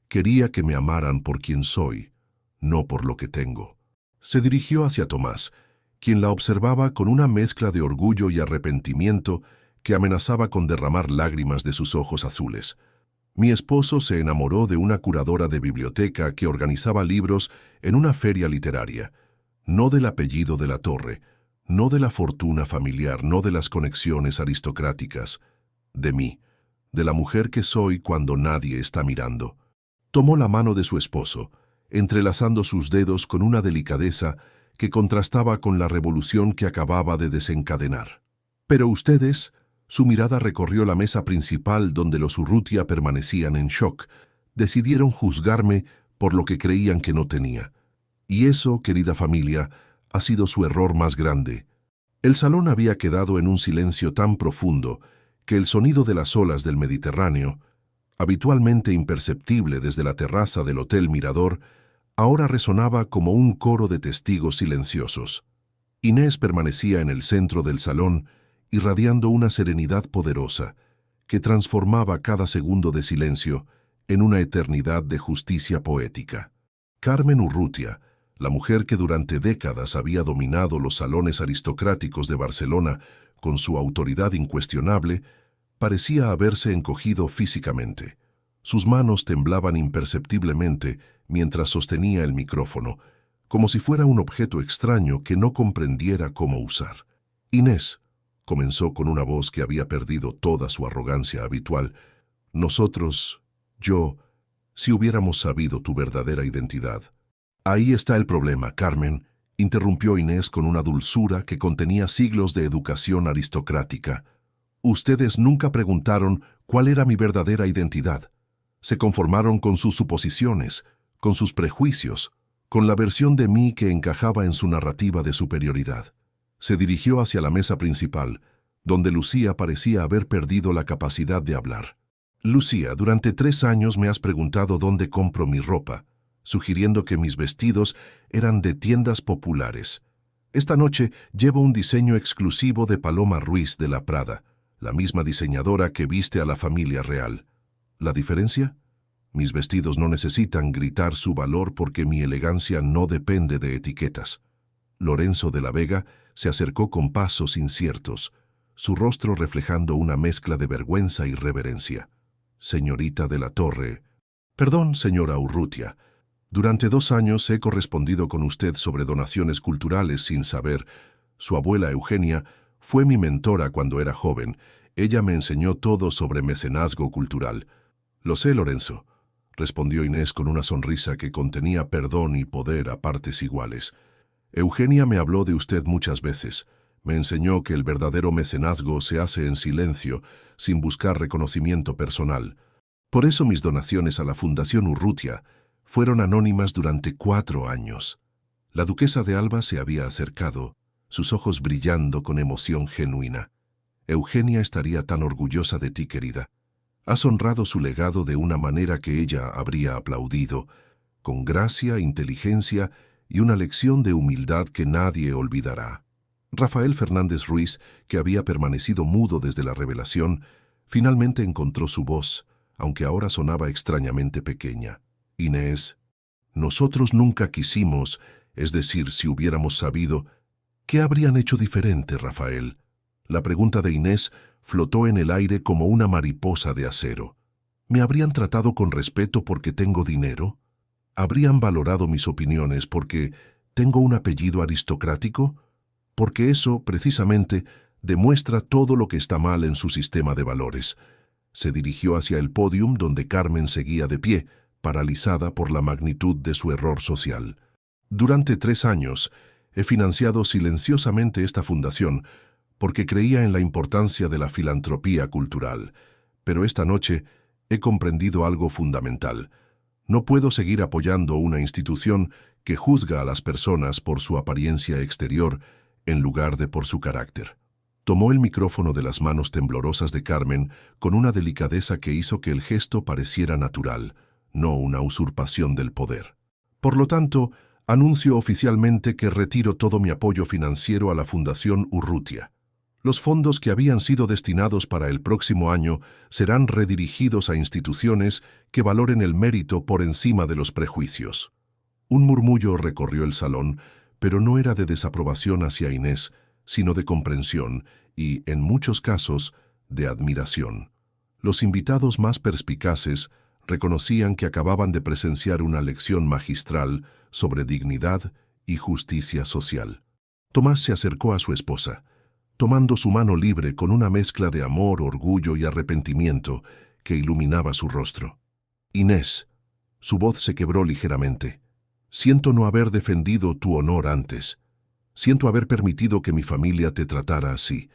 Quería que me amaran por quien soy, no por lo que tengo. Se dirigió hacia Tomás, quien la observaba con una mezcla de orgullo y arrepentimiento que amenazaba con derramar lágrimas de sus ojos azules. Mi esposo se enamoró de una curadora de biblioteca que organizaba libros en una feria literaria. No del apellido de la Torre, no de la fortuna familiar, no de las conexiones aristocráticas. De mí, de la mujer que soy cuando nadie está mirando. Tomó la mano de su esposo, entrelazando sus dedos con una delicadeza que contrastaba con la revolución que acababa de desencadenar. Pero ustedes, su mirada recorrió la mesa principal donde los Urrutia permanecían en shock, decidieron juzgarme por lo que creían que no tenía. Y eso, querida familia, ha sido su error más grande. El salón había quedado en un silencio tan profundo que el sonido de las olas del Mediterráneo, habitualmente imperceptible desde la terraza del Hotel Mirador, ahora resonaba como un coro de testigos silenciosos. Inés permanecía en el centro del salón, irradiando una serenidad poderosa que transformaba cada segundo de silencio en una eternidad de justicia poética. Carmen Urrutia, la mujer que durante décadas había dominado los salones aristocráticos de Barcelona con su autoridad incuestionable, parecía haberse encogido físicamente. Sus manos temblaban imperceptiblemente mientras sostenía el micrófono, como si fuera un objeto extraño que no comprendiera cómo usar. Inés, comenzó con una voz que había perdido toda su arrogancia habitual, nosotros, si hubiéramos sabido tu verdadera identidad. Ahí está el problema, Carmen, interrumpió Inés con una dulzura que contenía siglos de educación aristocrática. Ustedes nunca preguntaron cuál era mi verdadera identidad. Se conformaron con sus suposiciones, con sus prejuicios, con la versión de mí que encajaba en su narrativa de superioridad. Se dirigió hacia la mesa principal, donde Lucía parecía haber perdido la capacidad de hablar. Lucía, durante 3 años me has preguntado dónde compro mi ropa, sugiriendo que mis vestidos eran de tiendas populares. Esta noche llevo un diseño exclusivo de Paloma Ruiz de la Prada, la misma diseñadora que viste a la familia real. ¿La diferencia? Mis vestidos no necesitan gritar su valor porque mi elegancia no depende de etiquetas. Lorenzo de la Vega se acercó con pasos inciertos, su rostro reflejando una mezcla de vergüenza y reverencia. Señorita de la Torre. Perdón, señora Urrutia. Durante 2 años he correspondido con usted sobre donaciones culturales sin saber. Su abuela Eugenia fue mi mentora cuando era joven. Ella me enseñó todo sobre mecenazgo cultural. Lo sé, Lorenzo, respondió Inés con una sonrisa que contenía perdón y poder a partes iguales. Eugenia me habló de usted muchas veces. Me enseñó que el verdadero mecenazgo se hace en silencio, sin buscar reconocimiento personal. Por eso mis donaciones a la Fundación Urrutia fueron anónimas durante 4 años. La duquesa de Alba se había acercado, sus ojos brillando con emoción genuina. Eugenia estaría tan orgullosa de ti, querida. Has honrado su legado de una manera que ella habría aplaudido, con gracia, inteligencia y una lección de humildad que nadie olvidará. Rafael Fernández Ruiz, que había permanecido mudo desde la revelación, finalmente encontró su voz, aunque ahora sonaba extrañamente pequeña. Inés, nosotros nunca quisimos, es decir, si hubiéramos sabido, ¿qué habrían hecho diferente, Rafael? La pregunta de Inés flotó en el aire como una mariposa de acero. ¿Me habrían tratado con respeto porque tengo dinero? ¿Habrían valorado mis opiniones porque tengo un apellido aristocrático? Porque eso, precisamente, demuestra todo lo que está mal en su sistema de valores. Se dirigió hacia el pódium donde Carmen seguía de pie, paralizada por la magnitud de su error social. Durante 3 años, he financiado silenciosamente esta fundación porque creía en la importancia de la filantropía cultural. Pero esta noche he comprendido algo fundamental. No puedo seguir apoyando una institución que juzga a las personas por su apariencia exterior en lugar de por su carácter. Tomó el micrófono de las manos temblorosas de Carmen con una delicadeza que hizo que el gesto pareciera natural, no una usurpación del poder. Por lo tanto, anuncio oficialmente que retiro todo mi apoyo financiero a la Fundación Urrutia. Los fondos que habían sido destinados para el próximo año serán redirigidos a instituciones que valoren el mérito por encima de los prejuicios. Un murmullo recorrió el salón, pero no era de desaprobación hacia Inés, sino de comprensión y, en muchos casos, de admiración. Los invitados más perspicaces reconocían que acababan de presenciar una lección magistral sobre dignidad y justicia social. Tomás se acercó a su esposa, tomando su mano libre con una mezcla de amor, orgullo y arrepentimiento que iluminaba su rostro. Inés, su voz se quebró ligeramente. Siento no haber defendido tu honor antes. Siento haber permitido que mi familia te tratara así.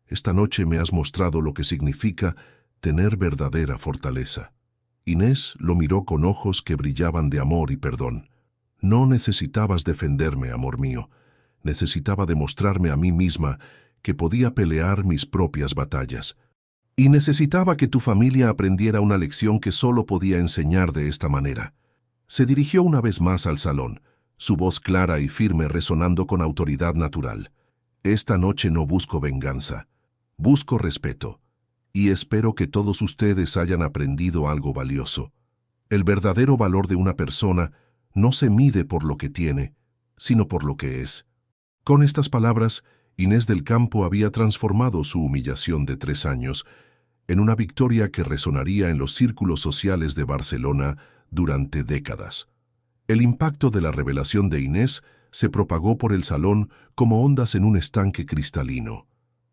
Esta noche me has mostrado lo que significa tener verdadera fortaleza. Inés lo miró con ojos que brillaban de amor y perdón. No necesitabas defenderme, amor mío. Necesitaba demostrarme a mí misma que podía pelear mis propias batallas. Y necesitaba que tu familia aprendiera una lección que solo podía enseñar de esta manera. Se dirigió una vez más al salón, su voz clara y firme resonando con autoridad natural. Esta noche no busco venganza, busco respeto, y espero que todos ustedes hayan aprendido algo valioso. El verdadero valor de una persona no se mide por lo que tiene, sino por lo que es. Con estas palabras, Inés del Campo había transformado su humillación de 3 años en una victoria que resonaría en los círculos sociales de Barcelona durante décadas. El impacto de la revelación de Inés se propagó por el salón como ondas en un estanque cristalino.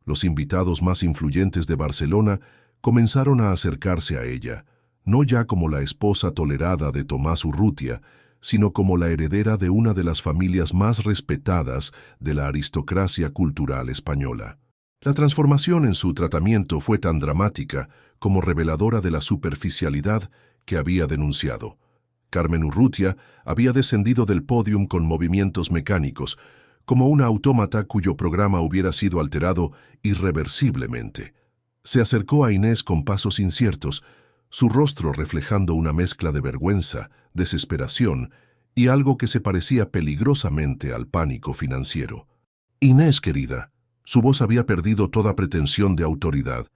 Los invitados más influyentes de Barcelona comenzaron a acercarse a ella, no ya como la esposa tolerada de Tomás Urrutia, sino como la heredera de una de las familias más respetadas de la aristocracia cultural española. La transformación en su tratamiento fue tan dramática como reveladora de la superficialidad que había denunciado. Carmen Urrutia había descendido del pódium con movimientos mecánicos, como una autómata cuyo programa hubiera sido alterado irreversiblemente. Se acercó a Inés con pasos inciertos, su rostro reflejando una mezcla de vergüenza, desesperación y algo que se parecía peligrosamente al pánico financiero. Inés, querida, su voz había perdido toda pretensión de autoridad.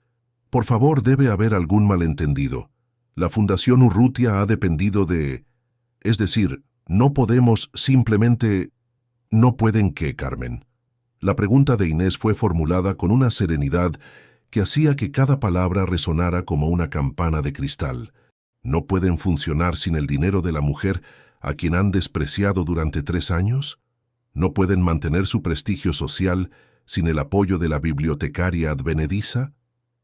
Por favor, debe haber algún malentendido. La Fundación Urrutia ha dependido de... Es decir, no podemos simplemente... ¿No pueden qué, Carmen? La pregunta de Inés fue formulada con una serenidad que hacía que cada palabra resonara como una campana de cristal. ¿No pueden funcionar sin el dinero de la mujer a quien han despreciado durante 3 años? ¿No pueden mantener su prestigio social sin el apoyo de la bibliotecaria advenediza?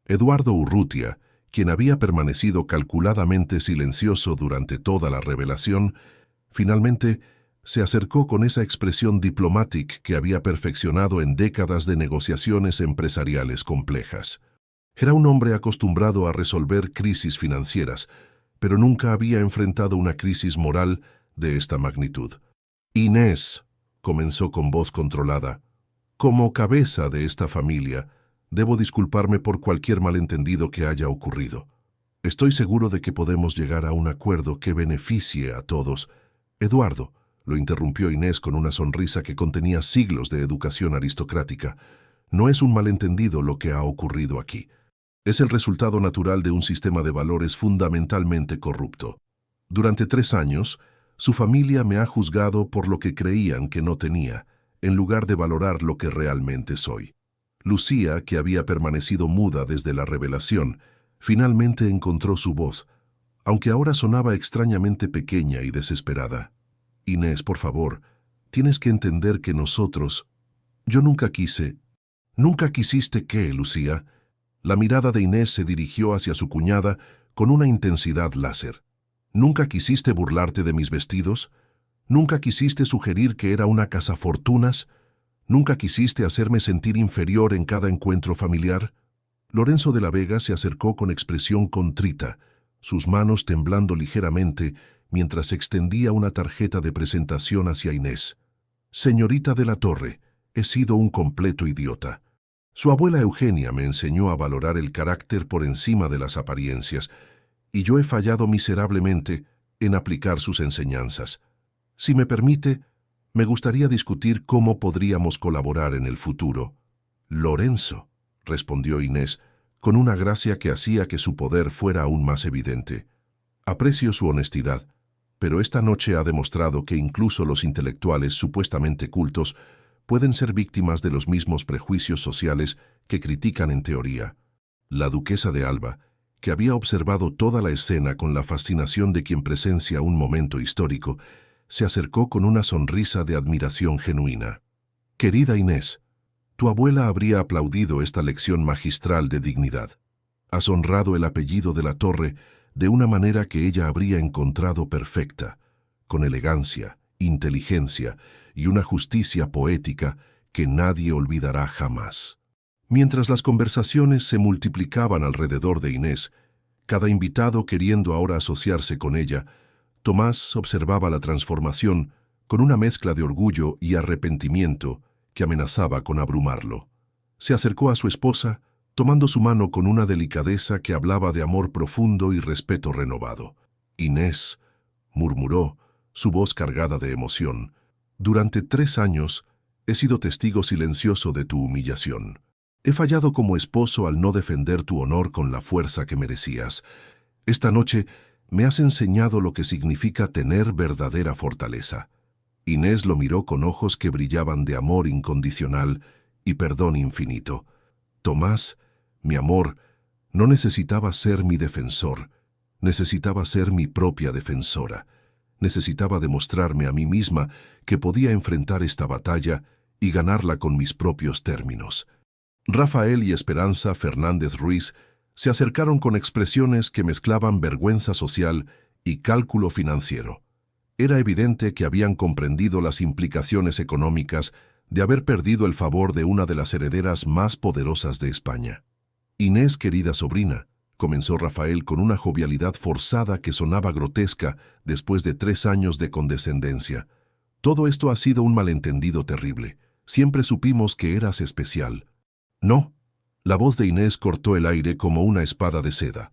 Eduardo Urrutia, quien había permanecido calculadamente silencioso durante toda la revelación, finalmente se acercó con esa expresión diplomática que había perfeccionado en décadas de negociaciones empresariales complejas. Era un hombre acostumbrado a resolver crisis financieras, pero nunca había enfrentado una crisis moral de esta magnitud. Inés, comenzó con voz controlada, como cabeza de esta familia, debo disculparme por cualquier malentendido que haya ocurrido. Estoy seguro de que podemos llegar a un acuerdo que beneficie a todos. Eduardo, lo interrumpió Inés con una sonrisa que contenía siglos de educación aristocrática. No es un malentendido lo que ha ocurrido aquí. Es el resultado natural de un sistema de valores fundamentalmente corrupto. Durante 3 años, su familia me ha juzgado por lo que creían que no tenía, en lugar de valorar lo que realmente soy. Lucía, que había permanecido muda desde la revelación, finalmente encontró su voz, aunque ahora sonaba extrañamente pequeña y desesperada. Inés, por favor, tienes que entender que nosotros... Yo nunca quise... ¿Nunca quisiste qué, Lucía? La mirada de Inés se dirigió hacia su cuñada con una intensidad láser. ¿Nunca quisiste burlarte de mis vestidos? ¿Nunca quisiste sugerir que era una cazafortunas? ¿Nunca quisiste hacerme sentir inferior en cada encuentro familiar? Lorenzo de la Vega se acercó con expresión contrita, sus manos temblando ligeramente mientras extendía una tarjeta de presentación hacia Inés. Señorita de la Torre, he sido un completo idiota. Su abuela Eugenia me enseñó a valorar el carácter por encima de las apariencias, y yo he fallado miserablemente en aplicar sus enseñanzas. Si me permite, me gustaría discutir cómo podríamos colaborar en el futuro. Lorenzo, respondió Inés, con una gracia que hacía que su poder fuera aún más evidente. Aprecio su honestidad, pero esta noche ha demostrado que incluso los intelectuales supuestamente cultos pueden ser víctimas de los mismos prejuicios sociales que critican en teoría. La duquesa de Alba, que había observado toda la escena con la fascinación de quien presencia un momento histórico, se acercó con una sonrisa de admiración genuina. Querida Inés, tu abuela habría aplaudido esta lección magistral de dignidad. Has honrado el apellido de la Torre de una manera que ella habría encontrado perfecta, con elegancia, inteligencia y una justicia poética que nadie olvidará jamás. Mientras las conversaciones se multiplicaban alrededor de Inés, cada invitado queriendo ahora asociarse con ella, Tomás observaba la transformación con una mezcla de orgullo y arrepentimiento que amenazaba con abrumarlo. Se acercó a su esposa, tomando su mano con una delicadeza que hablaba de amor profundo y respeto renovado. Inés, murmuró, su voz cargada de emoción, durante 3 años he sido testigo silencioso de tu humillación. He fallado como esposo al no defender tu honor con la fuerza que merecías. Esta noche me has enseñado lo que significa tener verdadera fortaleza. Inés lo miró con ojos que brillaban de amor incondicional y perdón infinito. Tomás, mi amor, no necesitaba ser mi defensor, necesitaba ser mi propia defensora. Necesitaba demostrarme a mí misma que podía enfrentar esta batalla y ganarla con mis propios términos. Rafael y Esperanza Fernández Ruiz se acercaron con expresiones que mezclaban vergüenza social y cálculo financiero. Era evidente que habían comprendido las implicaciones económicas de haber perdido el favor de una de las herederas más poderosas de España. Inés, querida sobrina, comenzó Rafael con una jovialidad forzada que sonaba grotesca después de 3 años de condescendencia. Todo esto ha sido un malentendido terrible. Siempre supimos que eras especial. No. La voz de Inés cortó el aire como una espada de seda.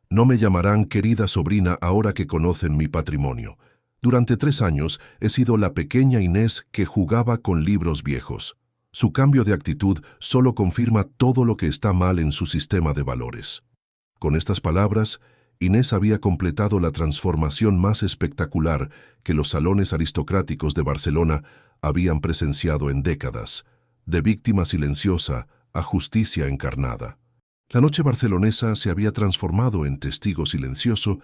No me llamarán querida sobrina ahora que conocen mi patrimonio. Durante 3 años he sido la pequeña Inés que jugaba con libros viejos. Su cambio de actitud solo confirma todo lo que está mal en su sistema de valores. Con estas palabras, Inés había completado la transformación más espectacular que los salones aristocráticos de Barcelona habían presenciado en décadas, de víctima silenciosa a justicia encarnada. La noche barcelonesa se había transformado en testigo silencioso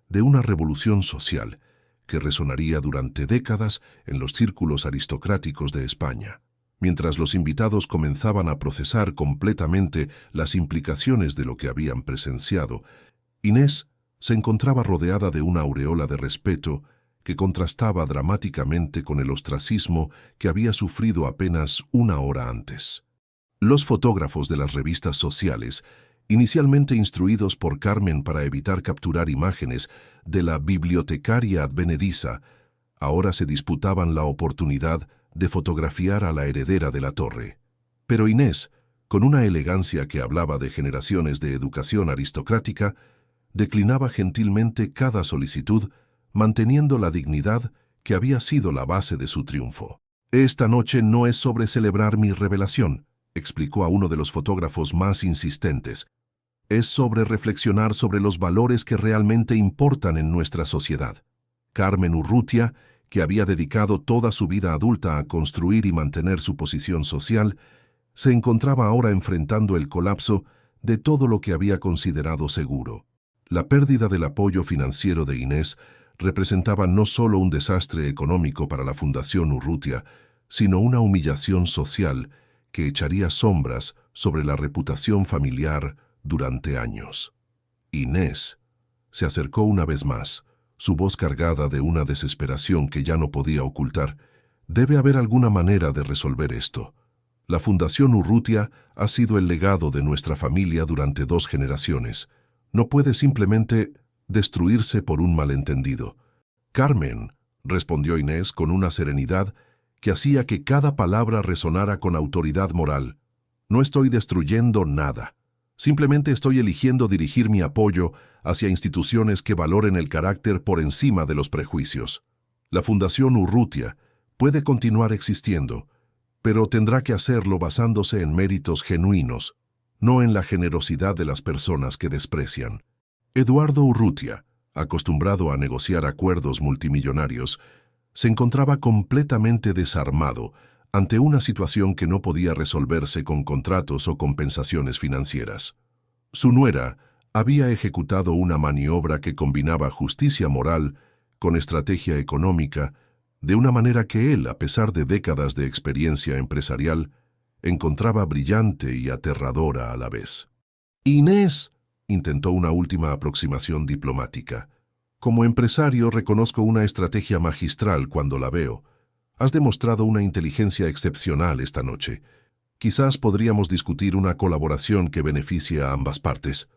de una revolución social que resonaría durante décadas en los círculos aristocráticos de España. Mientras los invitados comenzaban a procesar completamente las implicaciones de lo que habían presenciado, Inés se encontraba rodeada de una aureola de respeto que contrastaba dramáticamente con el ostracismo que había sufrido apenas 1 hora antes. Los fotógrafos de las revistas sociales, inicialmente instruidos por Carmen para evitar capturar imágenes de la bibliotecaria advenediza, ahora se disputaban la oportunidad de fotografiar a la heredera de la Torre. Pero Inés, con una elegancia que hablaba de generaciones de educación aristocrática, declinaba gentilmente cada solicitud, manteniendo la dignidad que había sido la base de su triunfo. Esta noche no es sobre celebrar mi revelación, explicó a uno de los fotógrafos más insistentes. Es sobre reflexionar sobre los valores que realmente importan en nuestra sociedad. Carmen Urrutia, que había dedicado toda su vida adulta a construir y mantener su posición social, se encontraba ahora enfrentando el colapso de todo lo que había considerado seguro. La pérdida del apoyo financiero de Inés representaba no solo un desastre económico para la Fundación Urrutia, sino una humillación social que echaría sombras sobre la reputación familiar durante años. Inés se acercó una vez más, su voz cargada de una desesperación que ya no podía ocultar. Debe haber alguna manera de resolver esto. La Fundación Urrutia ha sido el legado de nuestra familia durante 2 generaciones. No puede simplemente destruirse por un malentendido. Carmen, respondió Inés con una serenidad que hacía que cada palabra resonara con autoridad moral. No estoy destruyendo nada. Simplemente estoy eligiendo dirigir mi apoyo hacia instituciones que valoren el carácter por encima de los prejuicios. La Fundación Urrutia puede continuar existiendo, pero tendrá que hacerlo basándose en méritos genuinos, no en la generosidad de las personas que desprecian. Eduardo Urrutia, acostumbrado a negociar acuerdos multimillonarios, se encontraba completamente desarmado ante una situación que no podía resolverse con contratos o compensaciones financieras. Su nuera había ejecutado una maniobra que combinaba justicia moral con estrategia económica, de una manera que él, a pesar de décadas de experiencia empresarial, encontraba brillante y aterradora a la vez. Inés intentó una última aproximación diplomática. Como empresario reconozco una estrategia magistral cuando la veo. Has demostrado una inteligencia excepcional esta noche. Quizás podríamos discutir una colaboración que beneficie a ambas partes.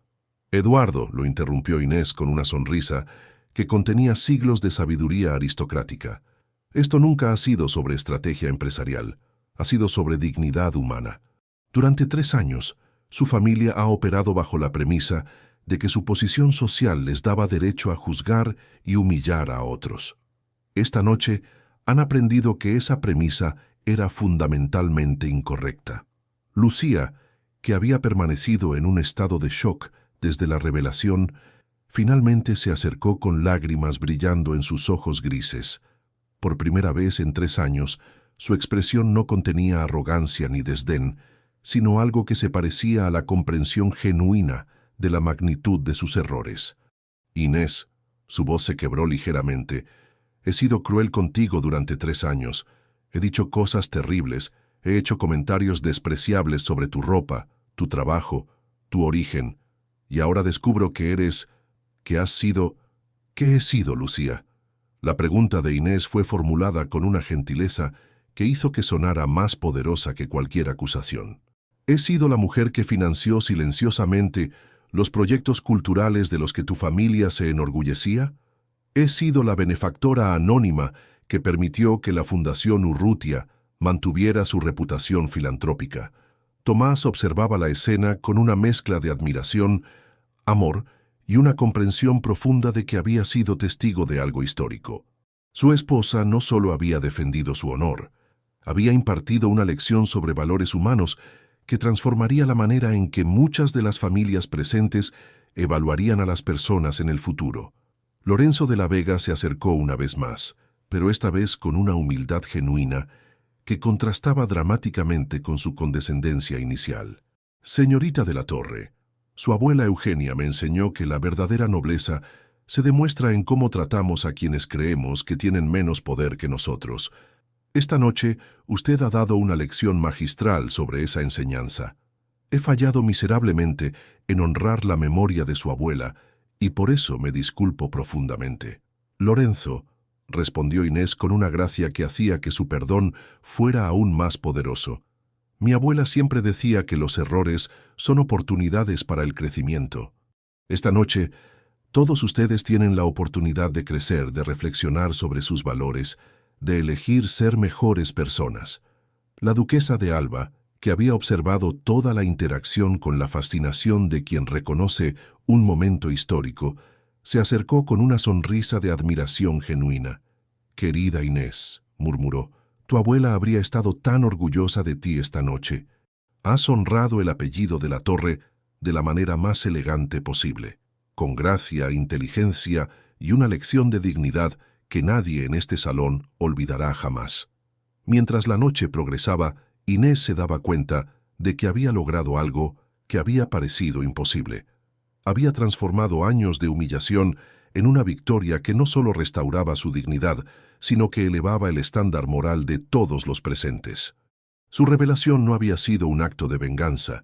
Eduardo, lo interrumpió Inés con una sonrisa que contenía siglos de sabiduría aristocrática. Esto nunca ha sido sobre estrategia empresarial, ha sido sobre dignidad humana. Durante 3 años, su familia ha operado bajo la premisa de que su posición social les daba derecho a juzgar y humillar a otros. Esta noche han aprendido que esa premisa era fundamentalmente incorrecta. Lucía, que había permanecido en un estado de shock desde la revelación, finalmente se acercó con lágrimas brillando en sus ojos grises. Por primera vez en 3 años, su expresión no contenía arrogancia ni desdén, sino algo que se parecía a la comprensión genuina de la magnitud de sus errores. Inés, su voz se quebró ligeramente, he sido cruel contigo durante 3 años, he dicho cosas terribles, he hecho comentarios despreciables sobre tu ropa, tu trabajo, tu origen, y ahora descubro que has sido... ¿Qué he sido, Lucía? La pregunta de Inés fue formulada con una gentileza que hizo que sonara más poderosa que cualquier acusación. He sido la mujer que financió silenciosamente los proyectos culturales de los que tu familia se enorgullecía. He sido la benefactora anónima que permitió que la Fundación Urrutia mantuviera su reputación filantrópica. Tomás observaba la escena con una mezcla de admiración, amor y una comprensión profunda de que había sido testigo de algo histórico. Su esposa no solo había defendido su honor, había impartido una lección sobre valores humanos que transformaría la manera en que muchas de las familias presentes evaluarían a las personas en el futuro. Lorenzo de la Vega se acercó una vez más, pero esta vez con una humildad genuina que contrastaba dramáticamente con su condescendencia inicial. Señorita de la Torre, su abuela Eugenia me enseñó que la verdadera nobleza se demuestra en cómo tratamos a quienes creemos que tienen menos poder que nosotros. Esta noche usted ha dado una lección magistral sobre esa enseñanza. He fallado miserablemente en honrar la memoria de su abuela y por eso me disculpo profundamente. Lorenzo, respondió Inés con una gracia que hacía que su perdón fuera aún más poderoso. Mi abuela siempre decía que los errores son oportunidades para el crecimiento. Esta noche, todos ustedes tienen la oportunidad de crecer, de reflexionar sobre sus valores, de elegir ser mejores personas. La duquesa de Alba, que había observado toda la interacción con la fascinación de quien reconoce un momento histórico, se acercó con una sonrisa de admiración genuina. Querida Inés, murmuró, tu abuela habría estado tan orgullosa de ti esta noche. Has honrado el apellido de la Torre de la manera más elegante posible, con gracia, inteligencia y una lección de dignidad que nadie en este salón olvidará jamás. Mientras la noche progresaba, Inés se daba cuenta de que había logrado algo que había parecido imposible. Había transformado años de humillación en una victoria que no solo restauraba su dignidad, sino que elevaba el estándar moral de todos los presentes. Su revelación no había sido un acto de venganza,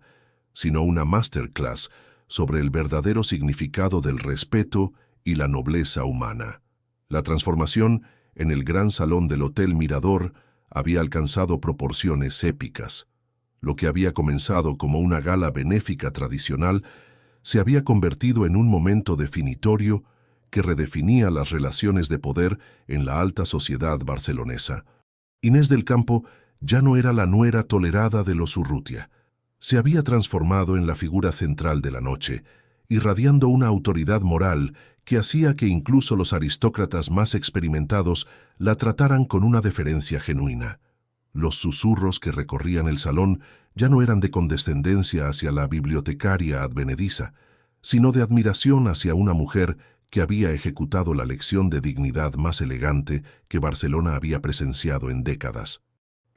sino una masterclass sobre el verdadero significado del respeto y la nobleza humana. La transformación en el gran salón del Hotel Mirador había alcanzado proporciones épicas. Lo que había comenzado como una gala benéfica tradicional se había convertido en un momento definitorio que redefinía las relaciones de poder en la alta sociedad barcelonesa. Inés del Campo ya no era la nuera tolerada de los Urrutia. Se había transformado en la figura central de la noche, irradiando una autoridad moral que hacía que incluso los aristócratas más experimentados la trataran con una deferencia genuina. Los susurros que recorrían el salón ya no eran de condescendencia hacia la bibliotecaria advenediza, sino de admiración hacia una mujer que había ejecutado la lección de dignidad más elegante que Barcelona había presenciado en décadas.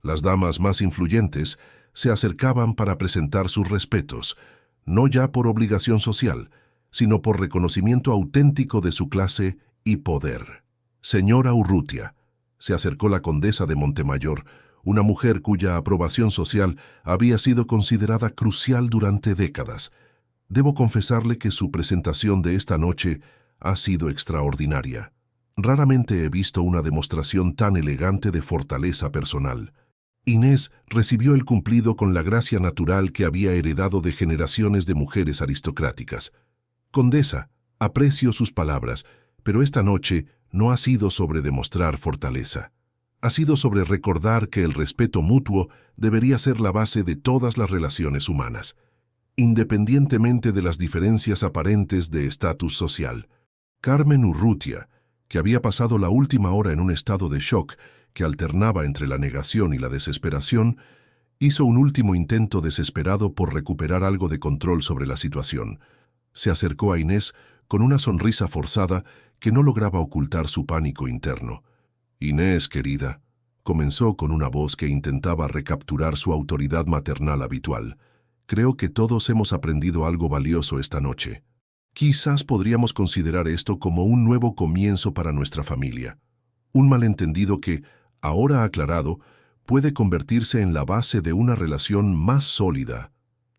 Las damas más influyentes se acercaban para presentar sus respetos, no ya por obligación social, sino por reconocimiento auténtico de su clase y poder. Señora Urrutia, se acercó la condesa de Montemayor, una mujer cuya aprobación social había sido considerada crucial durante décadas. Debo confesarle que su presentación de esta noche ha sido extraordinaria. Raramente he visto una demostración tan elegante de fortaleza personal. Inés recibió el cumplido con la gracia natural que había heredado de generaciones de mujeres aristocráticas. Condesa, aprecio sus palabras, pero esta noche no ha sido sobre demostrar fortaleza. Ha sido sobre recordar que el respeto mutuo debería ser la base de todas las relaciones humanas, independientemente de las diferencias aparentes de estatus social. Carmen Urrutia, que había pasado la última hora en un estado de shock que alternaba entre la negación y la desesperación, hizo un último intento desesperado por recuperar algo de control sobre la situación. Se acercó a Inés con una sonrisa forzada que no lograba ocultar su pánico interno. Inés, querida, comenzó con una voz que intentaba recapturar su autoridad maternal habitual. Creo que todos hemos aprendido algo valioso esta noche. Quizás podríamos considerar esto como un nuevo comienzo para nuestra familia. Un malentendido que, ahora aclarado, puede convertirse en la base de una relación más sólida.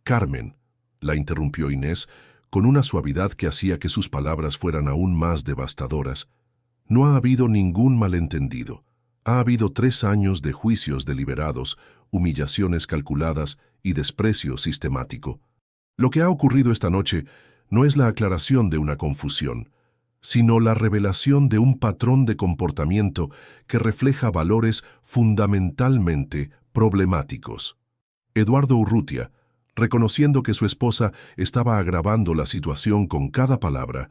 Carmen, la interrumpió Inés, con una suavidad que hacía que sus palabras fueran aún más devastadoras. No ha habido ningún malentendido. Ha habido 3 años de juicios deliberados, humillaciones calculadas y desprecio sistemático. Lo que ha ocurrido esta noche no es la aclaración de una confusión, sino la revelación de un patrón de comportamiento que refleja valores fundamentalmente problemáticos. Eduardo Urrutia, reconociendo que su esposa estaba agravando la situación con cada palabra,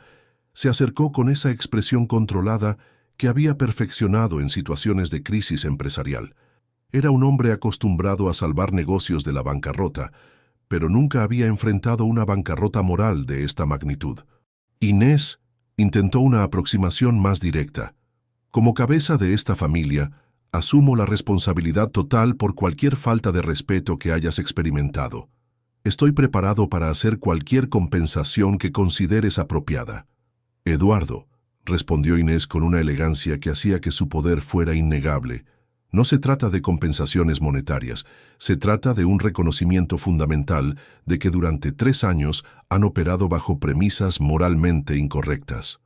se acercó con esa expresión controlada que había perfeccionado en situaciones de crisis empresarial. Era un hombre acostumbrado a salvar negocios de la bancarrota, pero nunca había enfrentado una bancarrota moral de esta magnitud. Inés intentó una aproximación más directa. Como cabeza de esta familia, asumo la responsabilidad total por cualquier falta de respeto que hayas experimentado. Estoy preparado para hacer cualquier compensación que consideres apropiada. Eduardo, respondió Inés con una elegancia que hacía que su poder fuera innegable. No se trata de compensaciones monetarias, se trata de un reconocimiento fundamental de que durante 3 años han operado bajo premisas moralmente incorrectas.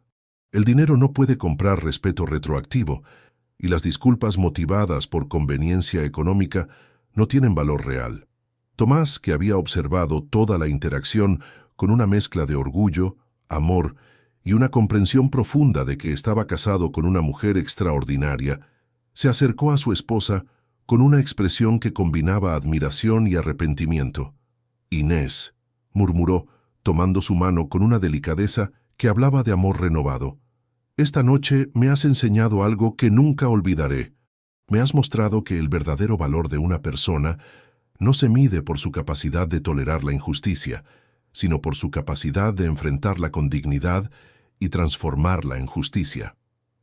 El dinero no puede comprar respeto retroactivo, y las disculpas motivadas por conveniencia económica no tienen valor real. Tomás, que había observado toda la interacción con una mezcla de orgullo, amor y una comprensión profunda de que estaba casado con una mujer extraordinaria, se acercó a su esposa con una expresión que combinaba admiración y arrepentimiento. Inés, murmuró, tomando su mano con una delicadeza que hablaba de amor renovado. Esta noche me has enseñado algo que nunca olvidaré. Me has mostrado que el verdadero valor de una persona no se mide por su capacidad de tolerar la injusticia, sino por su capacidad de enfrentarla con dignidad y transformarla en justicia.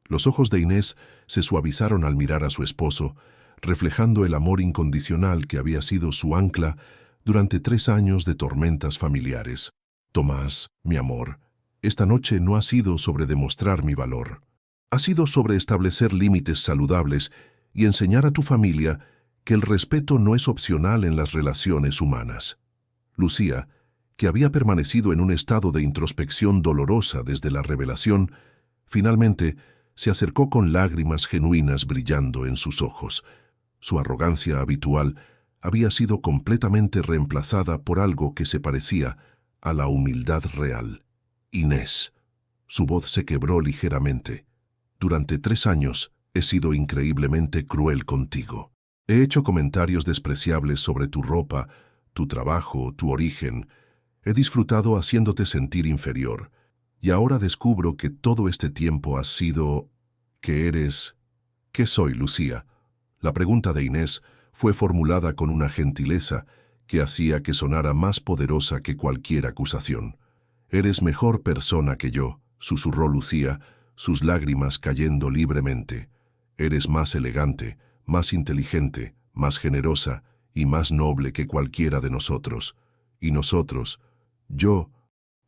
Los ojos de Inés se suavizaron al mirar a su esposo, reflejando el amor incondicional que había sido su ancla durante 3 años de tormentas familiares. Tomás, mi amor, esta noche no ha sido sobre demostrar mi valor. Ha sido sobre establecer límites saludables y enseñar a tu familia que el respeto no es opcional en las relaciones humanas. Lucía, que había permanecido en un estado de introspección dolorosa desde la revelación, finalmente se acercó con lágrimas genuinas brillando en sus ojos. Su arrogancia habitual había sido completamente reemplazada por algo que se parecía a la humildad real. Inés. Su voz se quebró ligeramente. Durante 3 años he sido increíblemente cruel contigo. He hecho comentarios despreciables sobre tu ropa, tu trabajo, tu origen. He disfrutado haciéndote sentir inferior. Y ahora descubro que todo este tiempo has sido... ¿Qué eres? ¿Qué soy, Lucía? La pregunta de Inés fue formulada con una gentileza que hacía que sonara más poderosa que cualquier acusación. «Eres mejor persona que yo», susurró Lucía, sus lágrimas cayendo libremente. «Eres más elegante, más inteligente, más generosa y más noble que cualquiera de nosotros. Y nosotros, yo,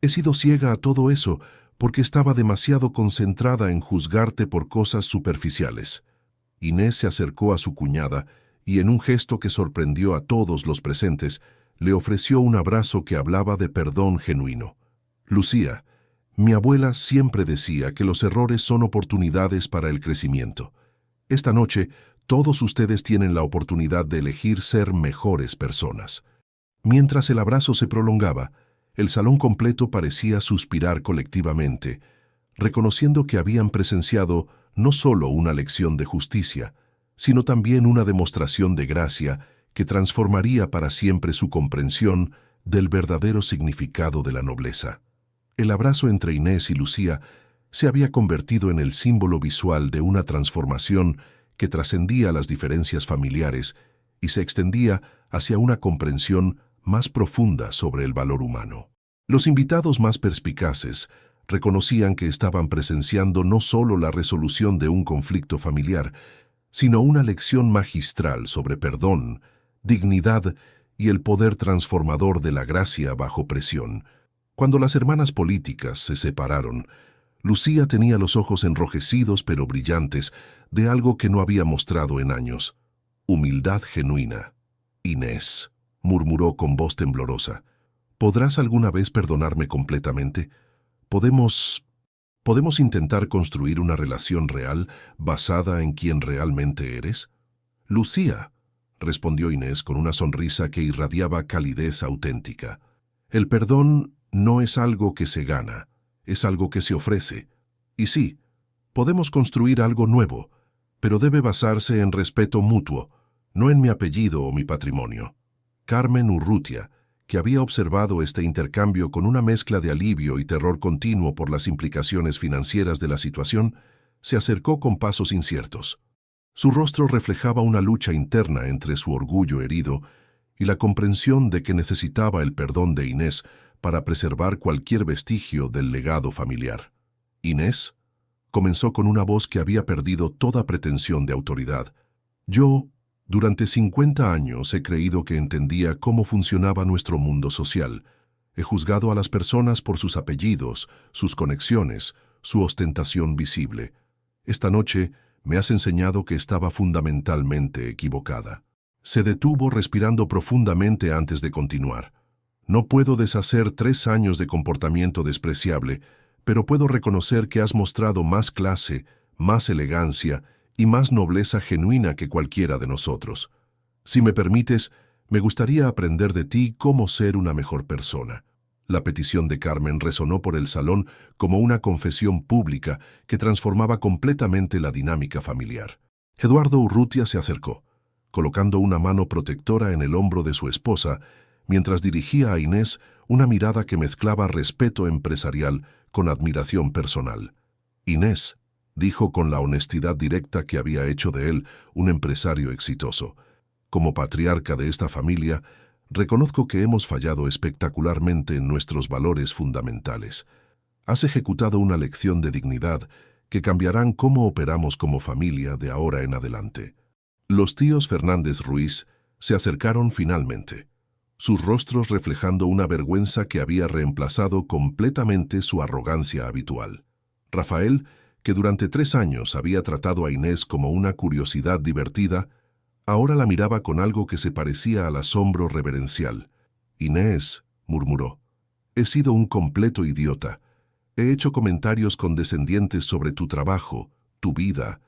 he sido ciega a todo eso porque estaba demasiado concentrada en juzgarte por cosas superficiales». Inés se acercó a su cuñada y en un gesto que sorprendió a todos los presentes, le ofreció un abrazo que hablaba de perdón genuino. «Lucía, mi abuela siempre decía que los errores son oportunidades para el crecimiento. Esta noche, todos ustedes tienen la oportunidad de elegir ser mejores personas». Mientras el abrazo se prolongaba, el salón completo parecía suspirar colectivamente, reconociendo que habían presenciado no solo una lección de justicia, sino también una demostración de gracia que transformaría para siempre su comprensión del verdadero significado de la nobleza. El abrazo entre Inés y Lucía se había convertido en el símbolo visual de una transformación que trascendía las diferencias familiares y se extendía hacia una comprensión más profunda sobre el valor humano. Los invitados más perspicaces reconocían que estaban presenciando no solo la resolución de un conflicto familiar, sino una lección magistral sobre perdón, dignidad y el poder transformador de la gracia bajo presión. Cuando las hermanas políticas se separaron, Lucía tenía los ojos enrojecidos pero brillantes de algo que no había mostrado en años. Humildad genuina. «Inés», murmuró con voz temblorosa, «¿podrás alguna vez perdonarme completamente? ¿Podemos intentar construir una relación real basada en quien realmente eres?» «Lucía», respondió Inés con una sonrisa que irradiaba calidez auténtica. «El perdón no es algo que se gana, es algo que se ofrece. Y sí, podemos construir algo nuevo, pero debe basarse en respeto mutuo, no en mi apellido o mi patrimonio». Carmen Urrutia, que había observado este intercambio con una mezcla de alivio y terror continuo por las implicaciones financieras de la situación, se acercó con pasos inciertos. Su rostro reflejaba una lucha interna entre su orgullo herido y la comprensión de que necesitaba el perdón de Inés para preservar cualquier vestigio del legado familiar. «Inés», comenzó con una voz que había perdido toda pretensión de autoridad, «yo, durante 50 años he creído que entendía cómo funcionaba nuestro mundo social. He juzgado a las personas por sus apellidos, sus conexiones, su ostentación visible. Esta noche me has enseñado que estaba fundamentalmente equivocada». Se detuvo respirando profundamente antes de continuar. «No puedo deshacer 3 años de comportamiento despreciable, pero puedo reconocer que has mostrado más clase, más elegancia y más nobleza genuina que cualquiera de nosotros. Si me permites, me gustaría aprender de ti cómo ser una mejor persona». La petición de Carmen resonó por el salón como una confesión pública que transformaba completamente la dinámica familiar. Eduardo Urrutia se acercó, colocando una mano protectora en el hombro de su esposa, mientras dirigía a Inés una mirada que mezclaba respeto empresarial con admiración personal. Inés, dijo con la honestidad directa que había hecho de él un empresario exitoso. Como patriarca de esta familia, reconozco que hemos fallado espectacularmente en nuestros valores fundamentales. Has ejecutado una lección de dignidad que cambiarán cómo operamos como familia de ahora en adelante. Los tíos Fernández Ruiz se acercaron finalmente, sus rostros reflejando una vergüenza que había reemplazado completamente su arrogancia habitual. Rafael, que durante 3 años había tratado a Inés como una curiosidad divertida, ahora la miraba con algo que se parecía al asombro reverencial. «Inés», murmuró, «he sido un completo idiota. He hecho comentarios condescendientes sobre tu trabajo, tu vida,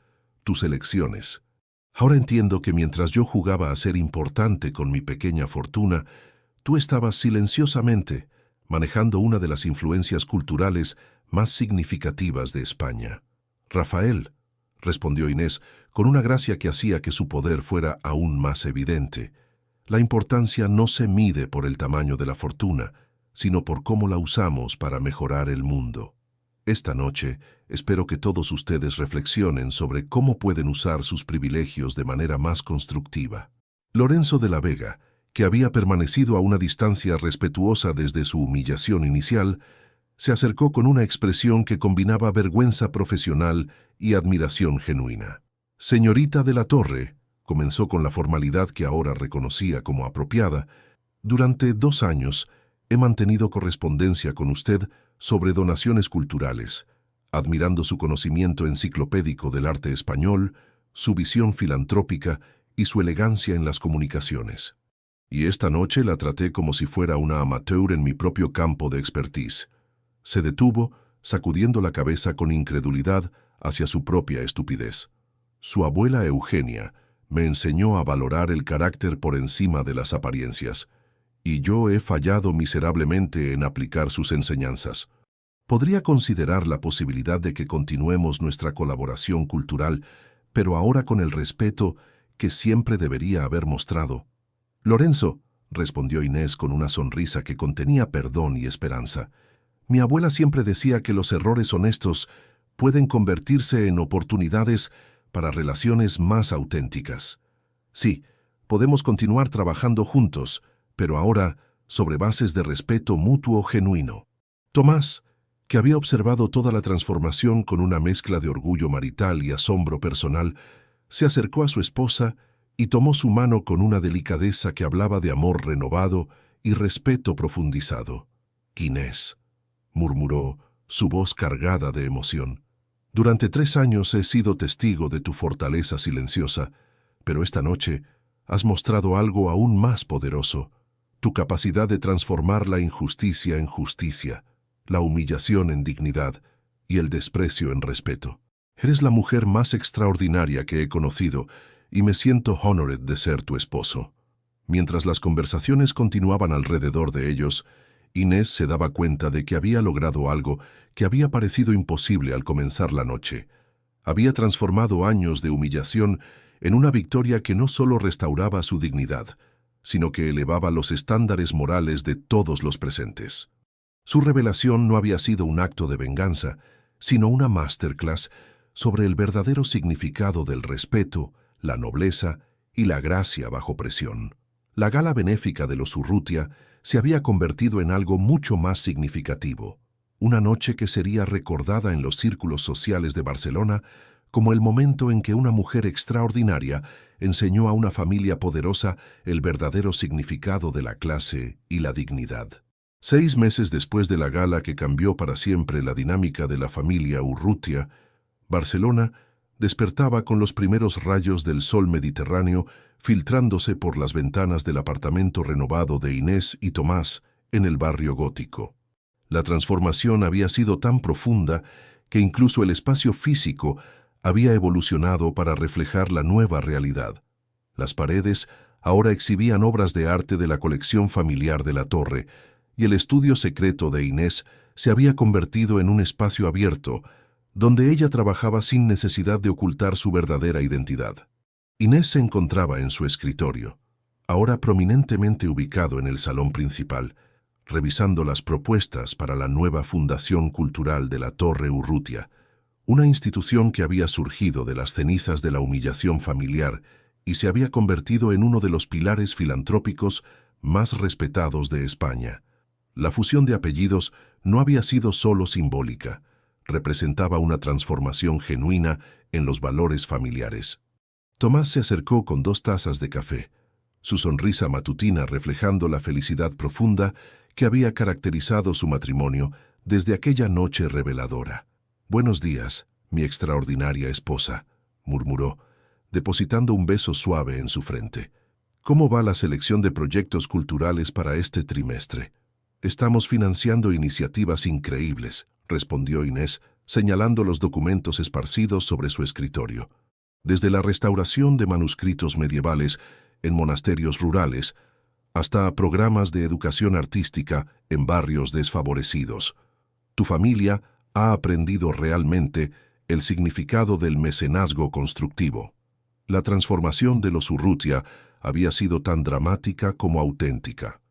tus elecciones. Ahora entiendo que mientras yo jugaba a ser importante con mi pequeña fortuna, tú estabas silenciosamente manejando una de las influencias culturales más significativas de España». «Rafael», respondió Inés, con una gracia que hacía que su poder fuera aún más evidente, «la importancia no se mide por el tamaño de la fortuna, sino por cómo la usamos para mejorar el mundo. Esta noche espero que todos ustedes reflexionen sobre cómo pueden usar sus privilegios de manera más constructiva». Lorenzo de la Vega, que había permanecido a una distancia respetuosa desde su humillación inicial, se acercó con una expresión que combinaba vergüenza profesional y admiración genuina. «Señorita de la Torre», comenzó con la formalidad que ahora reconocía como apropiada, «durante 2 años he mantenido correspondencia con usted sobre donaciones culturales, admirando su conocimiento enciclopédico del arte español, su visión filantrópica y su elegancia en las comunicaciones. Y esta noche la traté como si fuera una amateur en mi propio campo de expertise». Se detuvo, sacudiendo la cabeza con incredulidad hacia su propia estupidez. «Su abuela Eugenia me enseñó a valorar el carácter por encima de las apariencias, y yo he fallado miserablemente en aplicar sus enseñanzas. Podría considerar la posibilidad de que continuemos nuestra colaboración cultural, pero ahora con el respeto que siempre debería haber mostrado». «Lorenzo», respondió Inés con una sonrisa que contenía perdón y esperanza, «mi abuela siempre decía que los errores honestos pueden convertirse en oportunidades para relaciones más auténticas. Sí, podemos continuar trabajando juntos, pero ahora sobre bases de respeto mutuo genuino». Tomás, que había observado toda la transformación con una mezcla de orgullo marital y asombro personal, se acercó a su esposa y tomó su mano con una delicadeza que hablaba de amor renovado y respeto profundizado. «Inés», murmuró, su voz cargada de emoción, «durante 3 años he sido testigo de tu fortaleza silenciosa, pero esta noche has mostrado algo aún más poderoso, tu capacidad de transformar la injusticia en justicia, la humillación en dignidad y el desprecio en respeto. Eres la mujer más extraordinaria que he conocido y me siento honored de ser tu esposo». Mientras las conversaciones continuaban alrededor de ellos, Inés se daba cuenta de que había logrado algo que había parecido imposible al comenzar la noche. Había transformado años de humillación en una victoria que no solo restauraba su dignidad, sino que elevaba los estándares morales de todos los presentes. Su revelación no había sido un acto de venganza, sino una masterclass sobre el verdadero significado del respeto, la nobleza y la gracia bajo presión. La gala benéfica de los Urrutia se había convertido en algo mucho más significativo, una noche que sería recordada en los círculos sociales de Barcelona como el momento en que una mujer extraordinaria enseñó a una familia poderosa el verdadero significado de la clase y la dignidad. 6 meses después de la gala que cambió para siempre la dinámica de la familia Urrutia, Barcelona despertaba con los primeros rayos del sol mediterráneo filtrándose por las ventanas del apartamento renovado de Inés y Tomás en el barrio gótico. La transformación había sido tan profunda que incluso el espacio físico había evolucionado para reflejar la nueva realidad. Las paredes ahora exhibían obras de arte de la colección familiar de la Torre, y el estudio secreto de Inés se había convertido en un espacio abierto, donde ella trabajaba sin necesidad de ocultar su verdadera identidad. Inés se encontraba en su escritorio, ahora prominentemente ubicado en el salón principal, revisando las propuestas para la nueva Fundación Cultural de la Torre Urrutia, una institución que había surgido de las cenizas de la humillación familiar y se había convertido en uno de los pilares filantrópicos más respetados de España. La fusión de apellidos no había sido solo simbólica, representaba una transformación genuina en los valores familiares. Tomás se acercó con 2 tazas de café, su sonrisa matutina reflejando la felicidad profunda que había caracterizado su matrimonio desde aquella noche reveladora. «Buenos días, mi extraordinaria esposa», murmuró, depositando un beso suave en su frente. «¿Cómo va la selección de proyectos culturales para este trimestre?» «Estamos financiando iniciativas increíbles», respondió Inés, señalando los documentos esparcidos sobre su escritorio. Desde la restauración de manuscritos medievales en monasterios rurales hasta programas de educación artística en barrios desfavorecidos. Tu familia ha aprendido realmente el significado del mecenazgo constructivo. La transformación de los Urrutia había sido tan dramática como auténtica.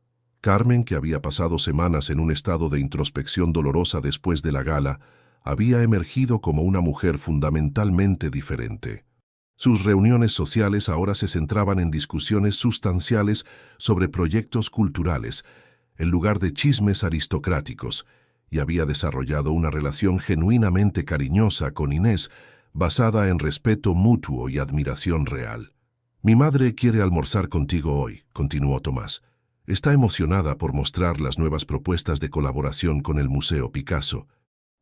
Carmen, que había pasado semanas en un estado de introspección dolorosa después de la gala, había emergido como una mujer fundamentalmente diferente. Sus reuniones sociales ahora se centraban en discusiones sustanciales sobre proyectos culturales, en lugar de chismes aristocráticos, y había desarrollado una relación genuinamente cariñosa con Inés, basada en respeto mutuo y admiración real. «Mi madre quiere almorzar contigo hoy», continuó Tomás. «Está emocionada por mostrar las nuevas propuestas de colaboración con el Museo Picasso.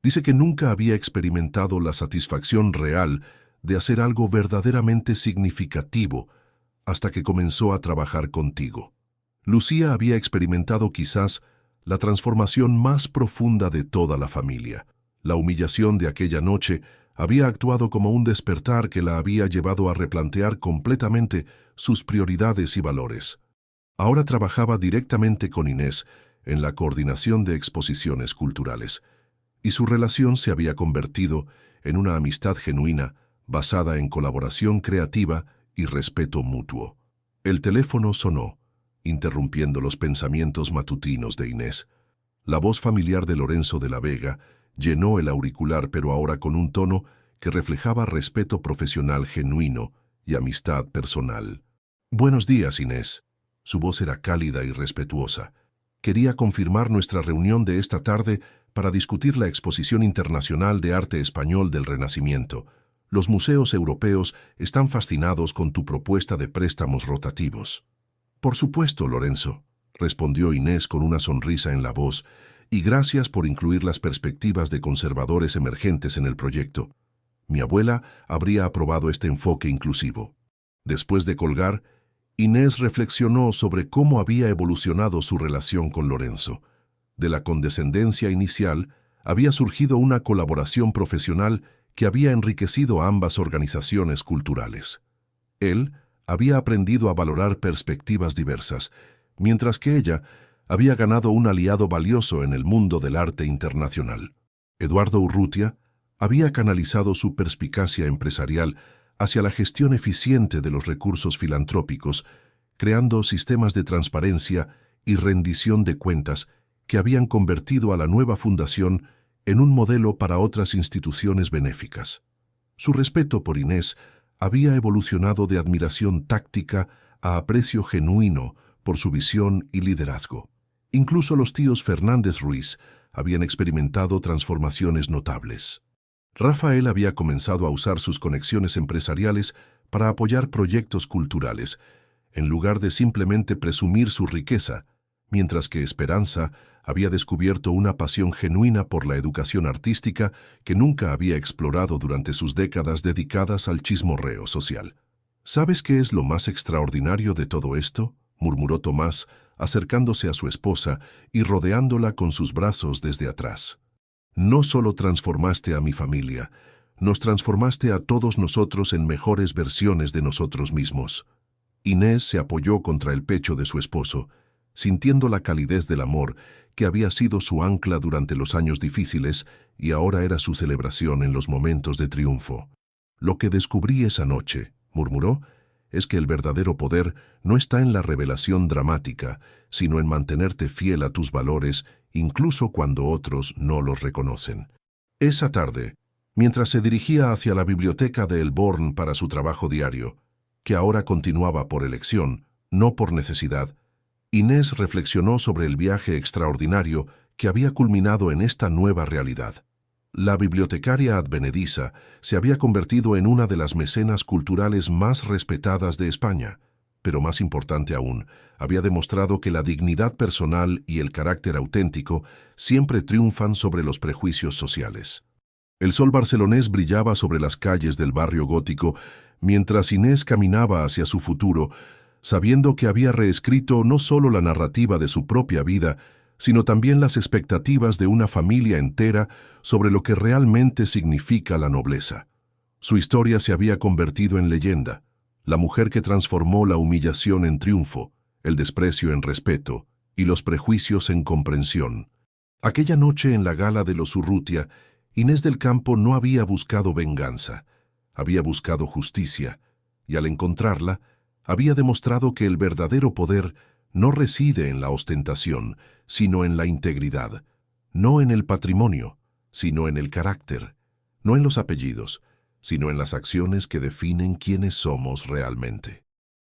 Dice que nunca había experimentado la satisfacción real de hacer algo verdaderamente significativo hasta que comenzó a trabajar contigo». Lucía había experimentado quizás la transformación más profunda de toda la familia. La humillación de aquella noche había actuado como un despertar que la había llevado a replantear completamente sus prioridades y valores. Ahora trabajaba directamente con Inés en la coordinación de exposiciones culturales, y su relación se había convertido en una amistad genuina basada en colaboración creativa y respeto mutuo. El teléfono sonó, interrumpiendo los pensamientos matutinos de Inés. La voz familiar de Lorenzo de la Vega llenó el auricular, pero ahora con un tono que reflejaba respeto profesional genuino y amistad personal. «Buenos días, Inés». Su voz era cálida y respetuosa. «Quería confirmar nuestra reunión de esta tarde para discutir la Exposición Internacional de Arte Español del Renacimiento. Los museos europeos están fascinados con tu propuesta de préstamos rotativos». «Por supuesto, Lorenzo», respondió Inés con una sonrisa en la voz, «y gracias por incluir las perspectivas de conservadores emergentes en el proyecto. Mi abuela habría aprobado este enfoque inclusivo». Después de colgar, Inés reflexionó sobre cómo había evolucionado su relación con Lorenzo. De la condescendencia inicial había surgido una colaboración profesional que había enriquecido a ambas organizaciones culturales. Él había aprendido a valorar perspectivas diversas, mientras que ella había ganado un aliado valioso en el mundo del arte internacional. Eduardo Urrutia había canalizado su perspicacia empresarial hacia la gestión eficiente de los recursos filantrópicos, creando sistemas de transparencia y rendición de cuentas que habían convertido a la nueva fundación en un modelo para otras instituciones benéficas. Su respeto por Inés había evolucionado de admiración táctica a aprecio genuino por su visión y liderazgo. Incluso los tíos Fernández Ruiz habían experimentado transformaciones notables. Rafael había comenzado a usar sus conexiones empresariales para apoyar proyectos culturales, en lugar de simplemente presumir su riqueza, mientras que Esperanza había descubierto una pasión genuina por la educación artística que nunca había explorado durante sus décadas dedicadas al chismorreo social. «¿Sabes qué es lo más extraordinario de todo esto?», murmuró Tomás, acercándose a su esposa y rodeándola con sus brazos desde atrás. «No solo transformaste a mi familia, nos transformaste a todos nosotros en mejores versiones de nosotros mismos». Inés se apoyó contra el pecho de su esposo, sintiendo la calidez del amor que había sido su ancla durante los años difíciles y ahora era su celebración en los momentos de triunfo. «Lo que descubrí esa noche», murmuró, «es que el verdadero poder no está en la revelación dramática, sino en mantenerte fiel a tus valores incluso cuando otros no los reconocen». Esa tarde, Mientras se dirigía hacia la biblioteca de El Born para su trabajo diario, que ahora continuaba por elección, no por necesidad, Inés reflexionó sobre el viaje extraordinario que había culminado en esta nueva realidad. La bibliotecaria advenediza se había convertido en una de las mecenas culturales más respetadas de España, pero más importante aún, había demostrado que la dignidad personal y el carácter auténtico siempre triunfan sobre los prejuicios sociales. El sol barcelonés brillaba sobre las calles del barrio gótico mientras Inés caminaba hacia su futuro, sabiendo que había reescrito no solo la narrativa de su propia vida, sino también las expectativas de una familia entera sobre lo que realmente significa la nobleza. Su historia se había convertido en leyenda, la mujer que transformó la humillación en triunfo, el desprecio en respeto y los prejuicios en comprensión. Aquella noche en la gala de los Urrutia, Inés del Campo no había buscado venganza, había buscado justicia, y al encontrarla, había demostrado que el verdadero poder no reside en la ostentación, sino en la integridad, no en el patrimonio, sino en el carácter, no en los apellidos, sino en las acciones que definen quiénes somos realmente.